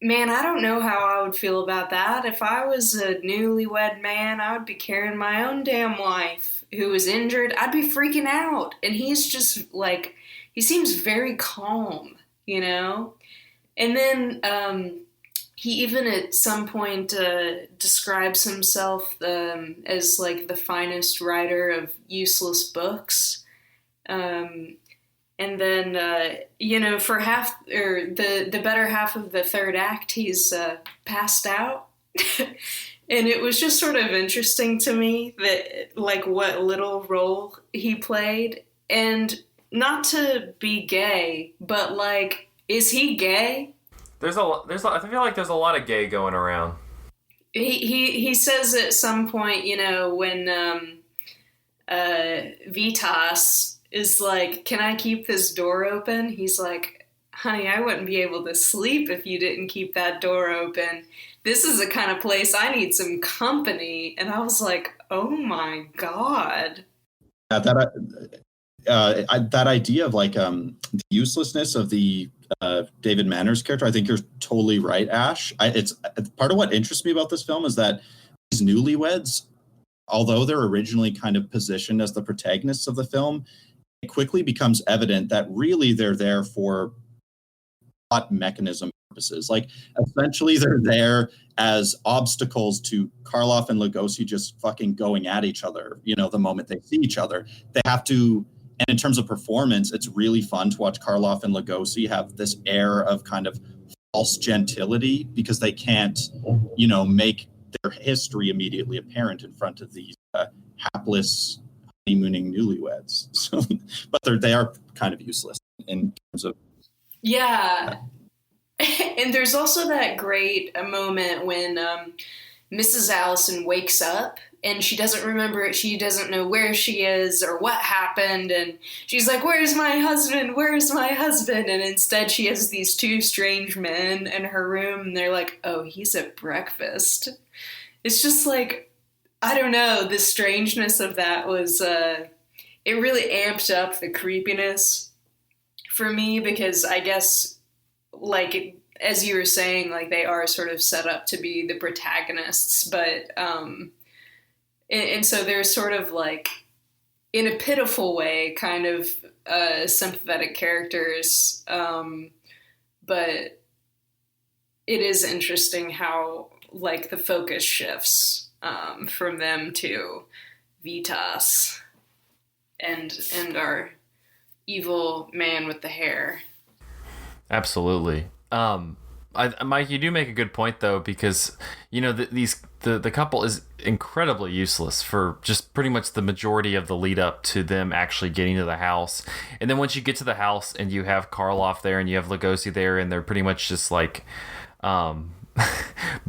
man, I don't know how I would feel about that. If I was a newlywed man, I would be carrying my own damn wife who was injured. I'd be freaking out. And he's just like, he seems very calm, you know? And then he even at some point describes himself as like the finest writer of useless books. And then, you know, for half or the better half of the third act, he's passed out. And it was just sort of interesting to me that like what little role he played. And not to be gay, but like, is he gay? I feel like there's a lot of gay going around. He says at some point, you know, when Vitas is like, can I keep this door open? He's like, honey, I wouldn't be able to sleep if you didn't keep that door open. This is the kind of place I need some company. And I was like, oh my God. That idea of like the uselessness of the David Manners character, I think you're totally right, Ash. It's part of what interests me about this film is that these newlyweds, although they're originally kind of positioned as the protagonists of the film, it quickly becomes evident that really they're there for plot mechanism purposes. Like essentially they're there as obstacles to Karloff and Lugosi just fucking going at each other, you know, the moment they see each other. They have to, and in terms of performance, it's really fun to watch Karloff and Lugosi have this air of kind of false gentility because they can't, you know, make their history immediately apparent in front of these hapless honeymooning newlyweds. So, but they are kind of useless in terms of. Yeah. And there's also that great moment when Mrs. Allison wakes up and she doesn't remember it. She doesn't know where she is or what happened. And she's like, "Where's my husband? Where's my husband?" And instead she has these two strange men in her room. And they're like, "Oh, he's at breakfast." It's just like, I don't know. The strangeness of that was, it really amped up the creepiness for me, because I guess, like, as you were saying, like, they are sort of set up to be the protagonists, but, and so they're sort of like, in a pitiful way, kind of sympathetic characters, but it is interesting how, like, the focus shifts from them to Vitas and our evil man with the hair. Absolutely. Mike, you do make a good point, though, because, you know, the couple is incredibly useless for just pretty much the majority of the lead up to them actually getting to the house. And then once you get to the house and you have Karloff there and you have Lugosi there, and they're pretty much just like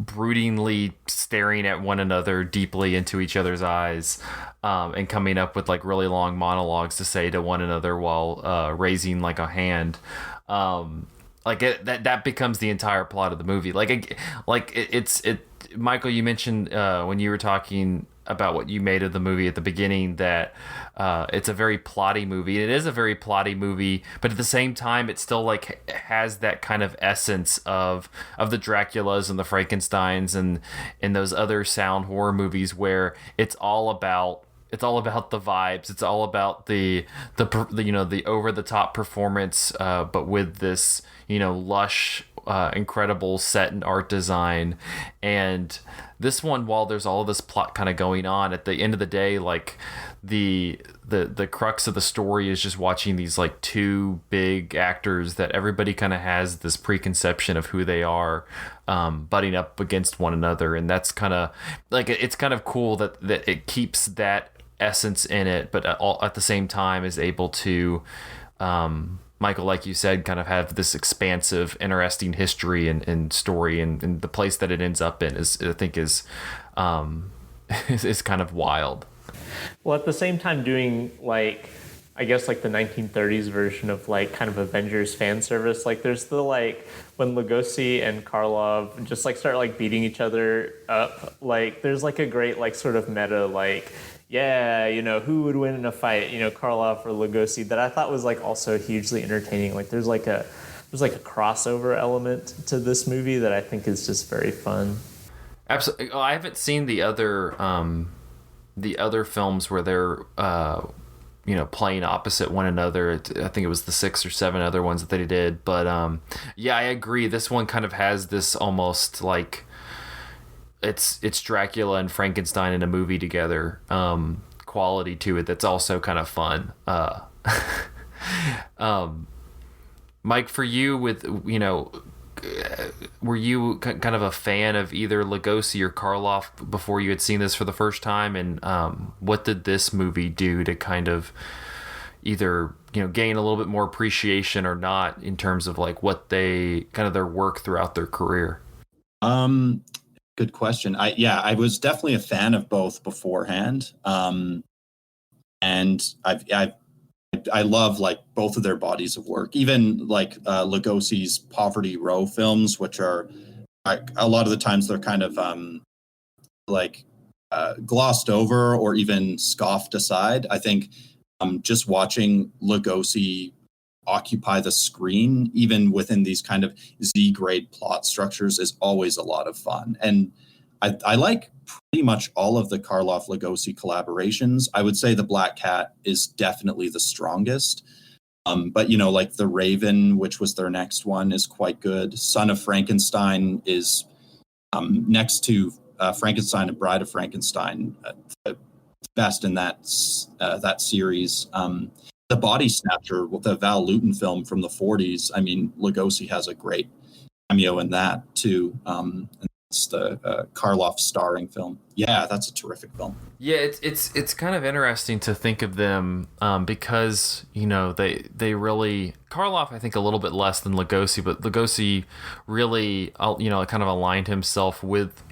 broodingly staring at one another deeply into each other's eyes, and coming up with like really long monologues to say to one another while raising like a hand. That becomes the entire plot of the movie. Michael, you mentioned when you were talking about what you made of the movie at the beginning that it's a very plotty movie. It is a very plotty movie, but at the same time, it still like has that kind of essence of the Draculas and the Frankensteins and those other sound horror movies where it's all about the vibes. It's all about the you know, the over the top performance, but with this, you know, lush, incredible set and art design. And this one, while there's all of this plot kind of going on, at the end of the day, like the crux of the story is just watching these like two big actors that everybody kind of has this preconception of who they are, butting up against one another. And that's kind of like, it's kind of cool that it keeps that essence in it, but at the same time is able to, Michael, like you said, kind of have this expansive, interesting history and story, and the place that it ends up in is kind of wild. Well, at the same time, doing like, I guess like the 1930s version of like kind of Avengers fan service. Like there's the like when Lugosi and Karloff just like start like beating each other up. Like there's like a great like sort of meta like, yeah, you know, who would win in a fight, you know, Karloff or Lugosi, that I thought was like also hugely entertaining. Like there's like a crossover element to this movie that I think is just very fun. Absolutely. I haven't seen the other films where they're you know, playing opposite one another. I think it was the 6 or 7 other ones that they did, but yeah, I agree. This one kind of has this almost like it's Dracula and Frankenstein in a movie together quality to it that's also kind of fun. Mike, for you, with, you know, were you kind of a fan of either Lugosi or Karloff before you had seen this for the first time? And what did this movie do to kind of either, you know, gain a little bit more appreciation or not in terms of like what they kind of their work throughout their career? Good question. I was definitely a fan of both beforehand. And I love like both of their bodies of work, even like Lugosi's Poverty Row films, which are a lot of the times they're kind of glossed over or even scoffed aside. I think just watching Lugosi occupy the screen, even within these kind of Z-grade plot structures, is always a lot of fun. And I like pretty much all of the Karloff-Lugosi collaborations. I would say The Black Cat is definitely the strongest. But, you know, like The Raven, which was their next one, is quite good. Son of Frankenstein is next to Frankenstein and Bride of Frankenstein, best in that series. The Body Snatcher, with the Val Lewton film from the 40s. I mean, Lugosi has a great cameo in that too. It's the Karloff starring film. Yeah, that's a terrific film. Yeah, it's kind of interesting to think of them because they really Karloff, I think, a little bit less than Lugosi, but Lugosi really kind of aligned himself with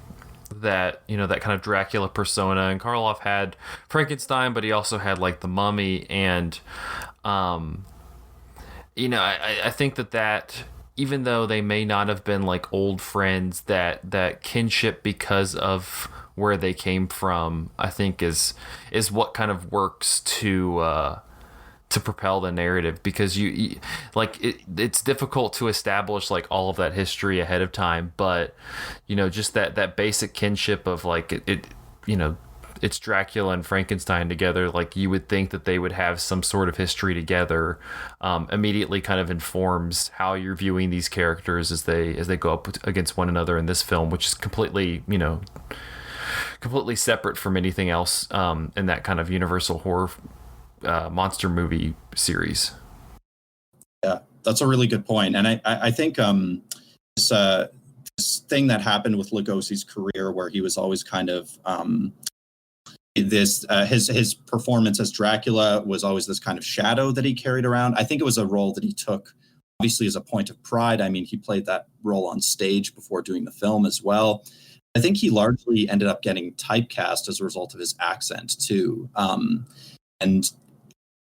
that that kind of Dracula persona, and Karloff had Frankenstein, but he also had like the Mummy, and I think that even though they may not have been like old friends, that kinship because of where they came from, I think is what kind of works to propel the narrative, because it's difficult to establish like all of that history ahead of time, but just that basic kinship of like it's Dracula and Frankenstein together, like you would think that they would have some sort of history together, immediately kind of informs how you're viewing these characters as they go up against one another in this film, which is completely separate from anything else in that kind of universal horror monster movie series. Yeah, that's a really good point. And I think this thing that happened with Lugosi's career, where he was always kind of his performance as Dracula was always this kind of shadow that he carried around. I think it was a role that he took obviously as a point of pride. I mean, he played that role on stage before doing the film as well. I think he largely ended up getting typecast as a result of his accent too. And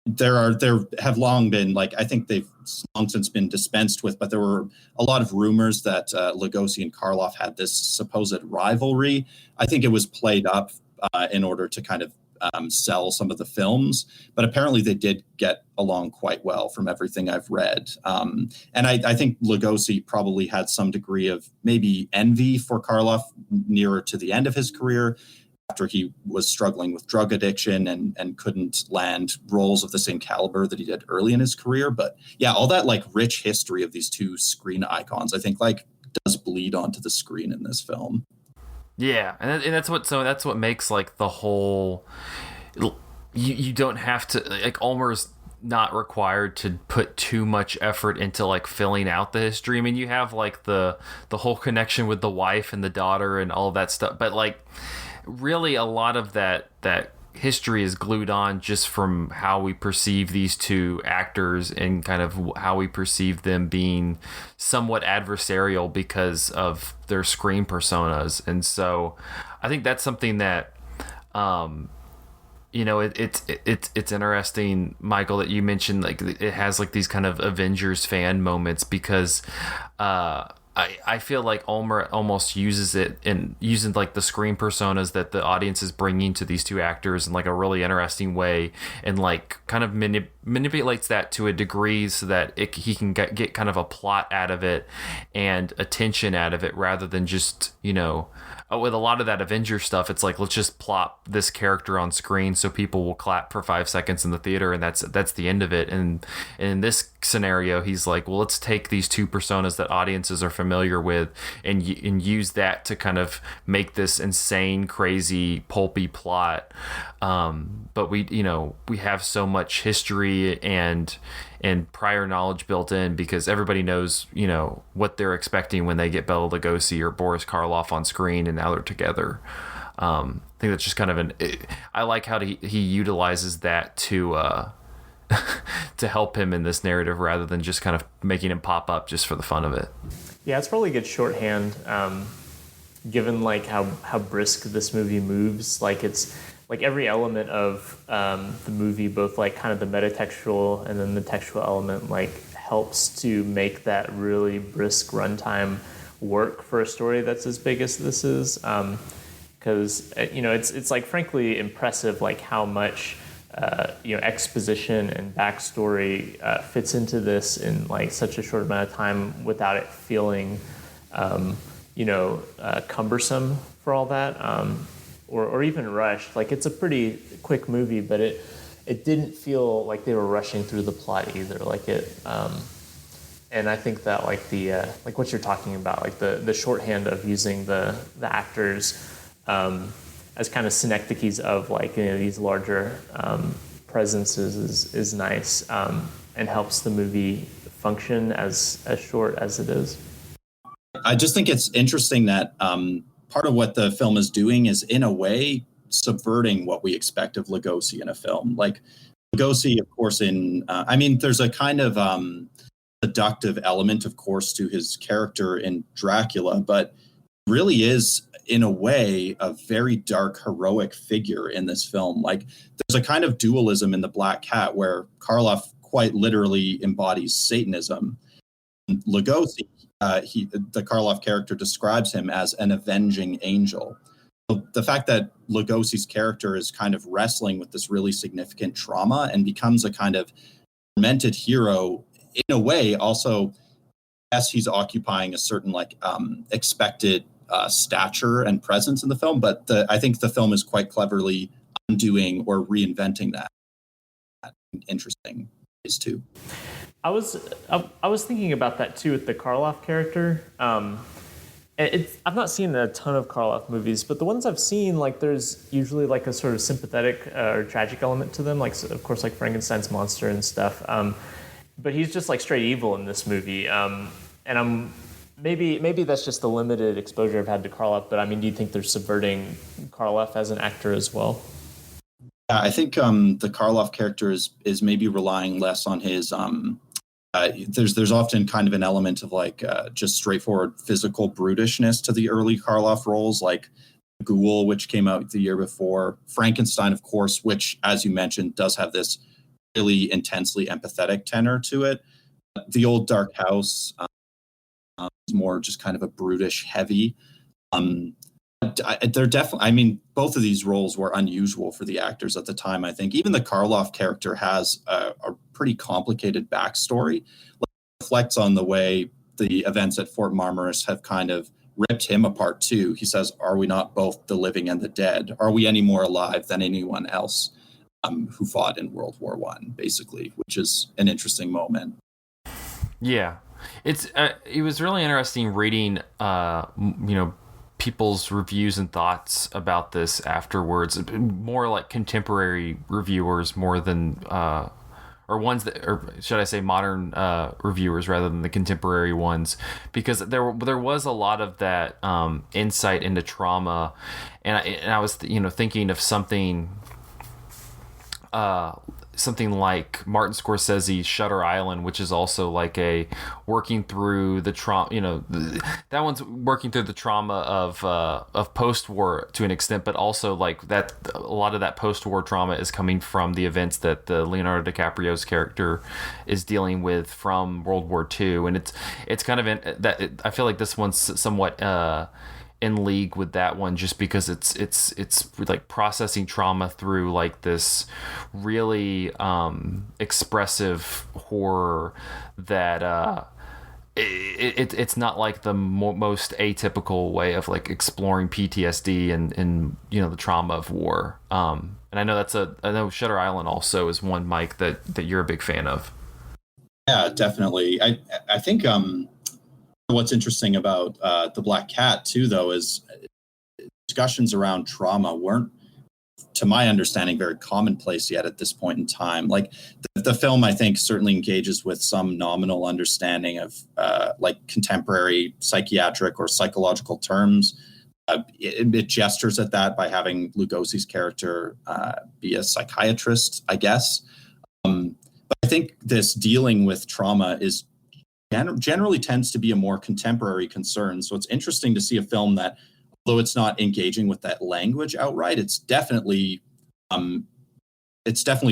there have long been, like, I think they've long since been dispensed with, but there were a lot of rumors that Lugosi and Karloff had this supposed rivalry. I think it was played up in order to kind of sell some of the films, but apparently they did get along quite well from everything I've read. And I think Lugosi probably had some degree of maybe envy for Karloff nearer to the end of his career, after he was struggling with drug addiction and couldn't land roles of the same caliber that he did early in his career. But yeah, all that like rich history of these two screen icons, I think like does bleed onto the screen in this film. Yeah, and that's what makes like the whole. You don't have to, like, Ulmer's not required to put too much effort into like filling out the history. I mean, you have like the whole connection with the wife and the daughter and all of that stuff, but like really a lot of that history is glued on just from how we perceive these two actors and kind of how we perceive them being somewhat adversarial because of their screen personas. And so I think that's something that it's interesting, Michael, that you mentioned like it has like these kind of Avengers fan moments, because I feel like Ulmer almost uses it and using like the screen personas that the audience is bringing to these two actors in like a really interesting way, and like kind of manipulates that to a degree so that he can get kind of a plot out of it and attention out of it, rather than just, with a lot of that Avengers stuff, it's like, let's just plop this character on screen so people will clap for 5 seconds in the theater, and that's the end of it. And in this scenario, he's like, well, let's take these two personas that audiences are familiar with and use that to kind of make this insane, crazy, pulpy plot. But we have so much history and prior knowledge built in, because everybody knows, what they're expecting when they get Bela Lugosi or Boris Karloff on screen, and now they're together. I think that's just kind of I like how he utilizes that to help him in this narrative, rather than just kind of making him pop up just for the fun of it. Yeah, it's probably good shorthand, given like how brisk this movie moves. Like it's like every element of the movie, both like kind of the metatextual and then the textual element, like helps to make that really brisk runtime work for a story that's as big as this is. Because it's like frankly impressive, like how much exposition and backstory fits into this in like such a short amount of time without it feeling cumbersome for all that. Or even rushed. Like it's a pretty quick movie, but it didn't feel like they were rushing through the plot either. Like it, and I think that like the like what you're talking about, like the shorthand of using the actors as kind of synecdoches of like these larger presences is nice, and helps the movie function as short as it is. I just think it's interesting that part of what the film is doing is, in a way, subverting what we expect of Lugosi in a film. Like Lugosi, of course, there's a kind of seductive element, of course, to his character in Dracula, but really is, in a way, a very dark, heroic figure in this film. Like there's a kind of dualism in The Black Cat where Karloff quite literally embodies Satanism. Lugosi, the Karloff character, describes him as an avenging angel. So the fact that Lugosi's character is kind of wrestling with this really significant trauma and becomes a kind of tormented hero, in a way, also, yes, he's occupying a certain expected stature and presence in the film, but I think the film is quite cleverly undoing or reinventing that. Interesting ways too. I was thinking about that too with the Karloff character. I've not seen a ton of Karloff movies, but the ones I've seen, like there's usually like a sort of sympathetic or tragic element to them, like of course like Frankenstein's monster and stuff. But he's just like straight evil in this movie, and maybe that's just the limited exposure I've had to Karloff. But I mean, do you think they're subverting Karloff as an actor as well? I think the Karloff character is maybe relying less on his. There's often kind of an element of just straightforward physical brutishness to the early Karloff roles, like Ghoul, which came out the year before, Frankenstein, of course, which, as you mentioned, does have this really intensely empathetic tenor to it. The Old Dark House is more just kind of a brutish, heavy. They're definitely. I mean, both of these roles were unusual for the actors at the time. I think even the Karloff character has a pretty complicated backstory. It reflects on the way the events at Fort Marmaris have kind of ripped him apart too. He says, "Are we not both the living and the dead? Are we any more alive than anyone else who fought in World War I?" Basically, which is an interesting moment. Yeah, it was really interesting reading, people's reviews and thoughts about this afterwards. More like contemporary reviewers, more than or ones that, or should I say, modern reviewers rather than the contemporary ones, because there was a lot of that insight into trauma, and I was thinking of something like Martin Scorsese's Shutter Island, which is also like a working through the trauma. That one's working through the trauma of post-war to an extent, but also like that a lot of that post-war trauma is coming from the events that the Leonardo DiCaprio's character is dealing with from World War II, and it's kind of I feel like this one's somewhat in league with that one, just because it's like processing trauma through like this really expressive horror that it's not like the most atypical way of like exploring PTSD and the trauma of war. And I know Shutter Island also is one, Mike, that you're a big fan of. Yeah, definitely. I think what's interesting about The Black Cat too, though, is discussions around trauma weren't, to my understanding, very commonplace yet at this point in time. Like the film, I think, certainly engages with some nominal understanding of like contemporary psychiatric or psychological terms. It gestures at that by having Lugosi's character be a psychiatrist, I guess. But I think this dealing with trauma is generally tends to be a more contemporary concern. So it's interesting to see a film that, although it's not engaging with that language outright, it's definitely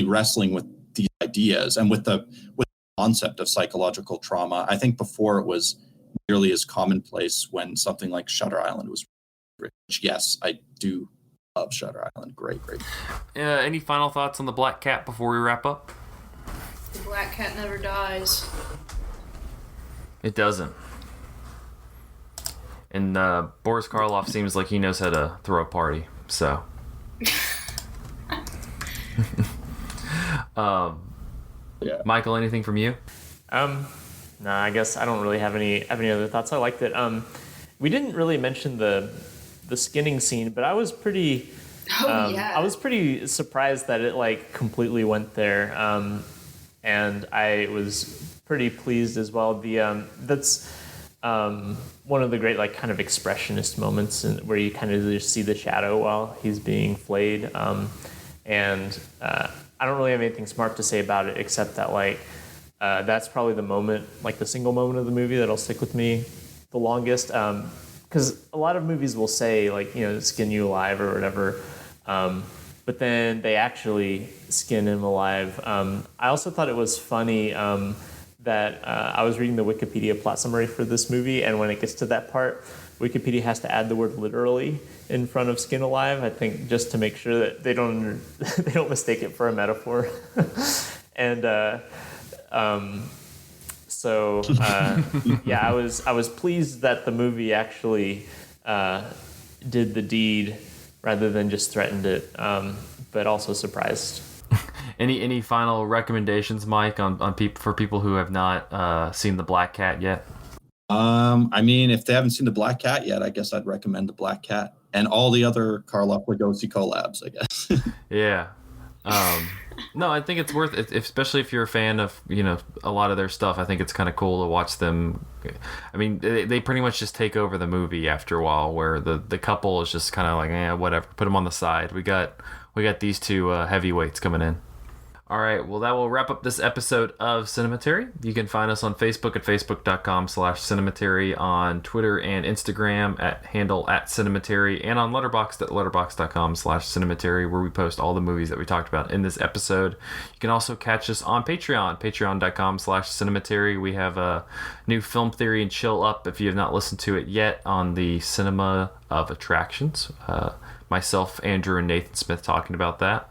wrestling with these ideas and with the concept of psychological trauma. I think before it was nearly as commonplace when something like Shutter Island was written. Which, yes, I do love Shutter Island. Great. Any final thoughts on The Black Cat before we wrap up? The Black Cat never dies. It doesn't. And Boris Karloff seems like he knows how to throw a party. So, yeah. Michael, anything from you? No, I guess I don't really have any other thoughts. I liked it. We didn't really mention the skinning scene, but I was pretty. I was pretty surprised that it like completely went there, and I was pretty pleased as well. one of the great like kind of expressionist moments where you kind of just see the shadow while he's being flayed. And I don't really have anything smart to say about it except that like that's probably the moment, like the single moment of the movie that'll stick with me the longest. Because a lot of movies will say like, you know, skin you alive or whatever, but then they actually skin him alive. I also thought it was funny that I was reading the Wikipedia plot summary for this movie, and when it gets to that part, Wikipedia has to add the word literally in front of skin alive, I think, just to make sure that they don't mistake it for a metaphor. And yeah, I was pleased that the movie actually did the deed rather than just threatened it, but also surprised. Any final recommendations, Mike, on for people who have not seen The Black Cat yet? I mean, if they haven't seen The Black Cat yet, I guess I'd recommend The Black Cat and all the other Karloff Lugosi collabs, I guess. Yeah. No, I think it's worth it, especially if you're a fan of, you know, a lot of their stuff. I think it's kind of cool to watch them. I mean, they pretty much just take over the movie after a while, where the couple is just kind of like, whatever, put them on the side. We got these two heavyweights coming in. All right, well, that will wrap up this episode of Cinematary. You can find us on Facebook at facebook.com/Cinematary, on Twitter and Instagram at @Cinematary, and on Letterboxd at letterboxd.com/Cinematary, where we post all the movies that we talked about in this episode. You can also catch us on Patreon, patreon.com/Cinematary. We have a new Film Theory and Chill up if you have not listened to it yet on the Cinema of Attractions. Myself, Andrew, and Nathan Smith talking about that.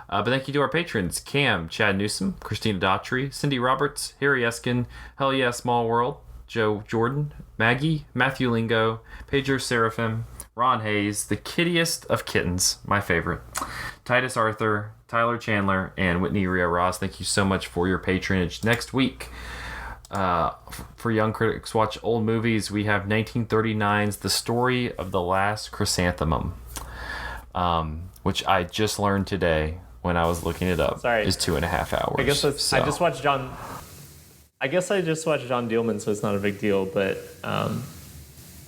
But thank you to our patrons: Cam, Chad Newsom, Christina Daughtry, Cindy Roberts, Harry Eskin, Hell Yeah Small World, Joe Jordan, Maggie, Matthew Lingo, Pedro Seraphim, Ron Hayes, the kittiest of kittens, my favorite, Titus Arthur, Tyler Chandler, and Whitney Rhea Ross. Thank you so much for your patronage. Next week, for Young Critics Watch Old Movies, we have 1939's The Story of the Last Chrysanthemum, which I just learned today when I was looking it up. Sorry. Is 2.5 hours. I just watched Jeanne Dielman, so it's not a big deal, but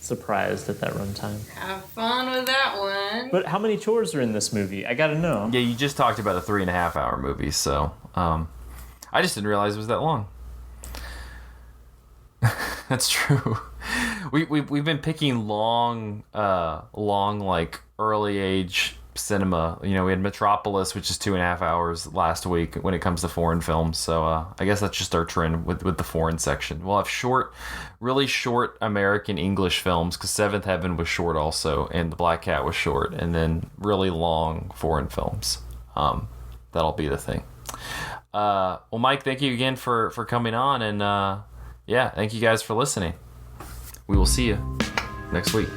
surprised at that runtime. Have fun with that one. But how many chores are in this movie? I gotta know. Yeah, you just talked about a 3.5 hour movie, so I just didn't realize it was that long. That's true. We've been picking long like early age cinema. You know, we had Metropolis, which is 2.5 hours last week when it comes to foreign films. So I guess that's just our trend with the foreign section. We'll have really short American English films, because Seventh Heaven was short also, and The Black Cat was short, and then really long foreign films. That'll be the thing. Well, Mike, thank you again for coming on, and yeah, thank you guys for listening. We will see you next week.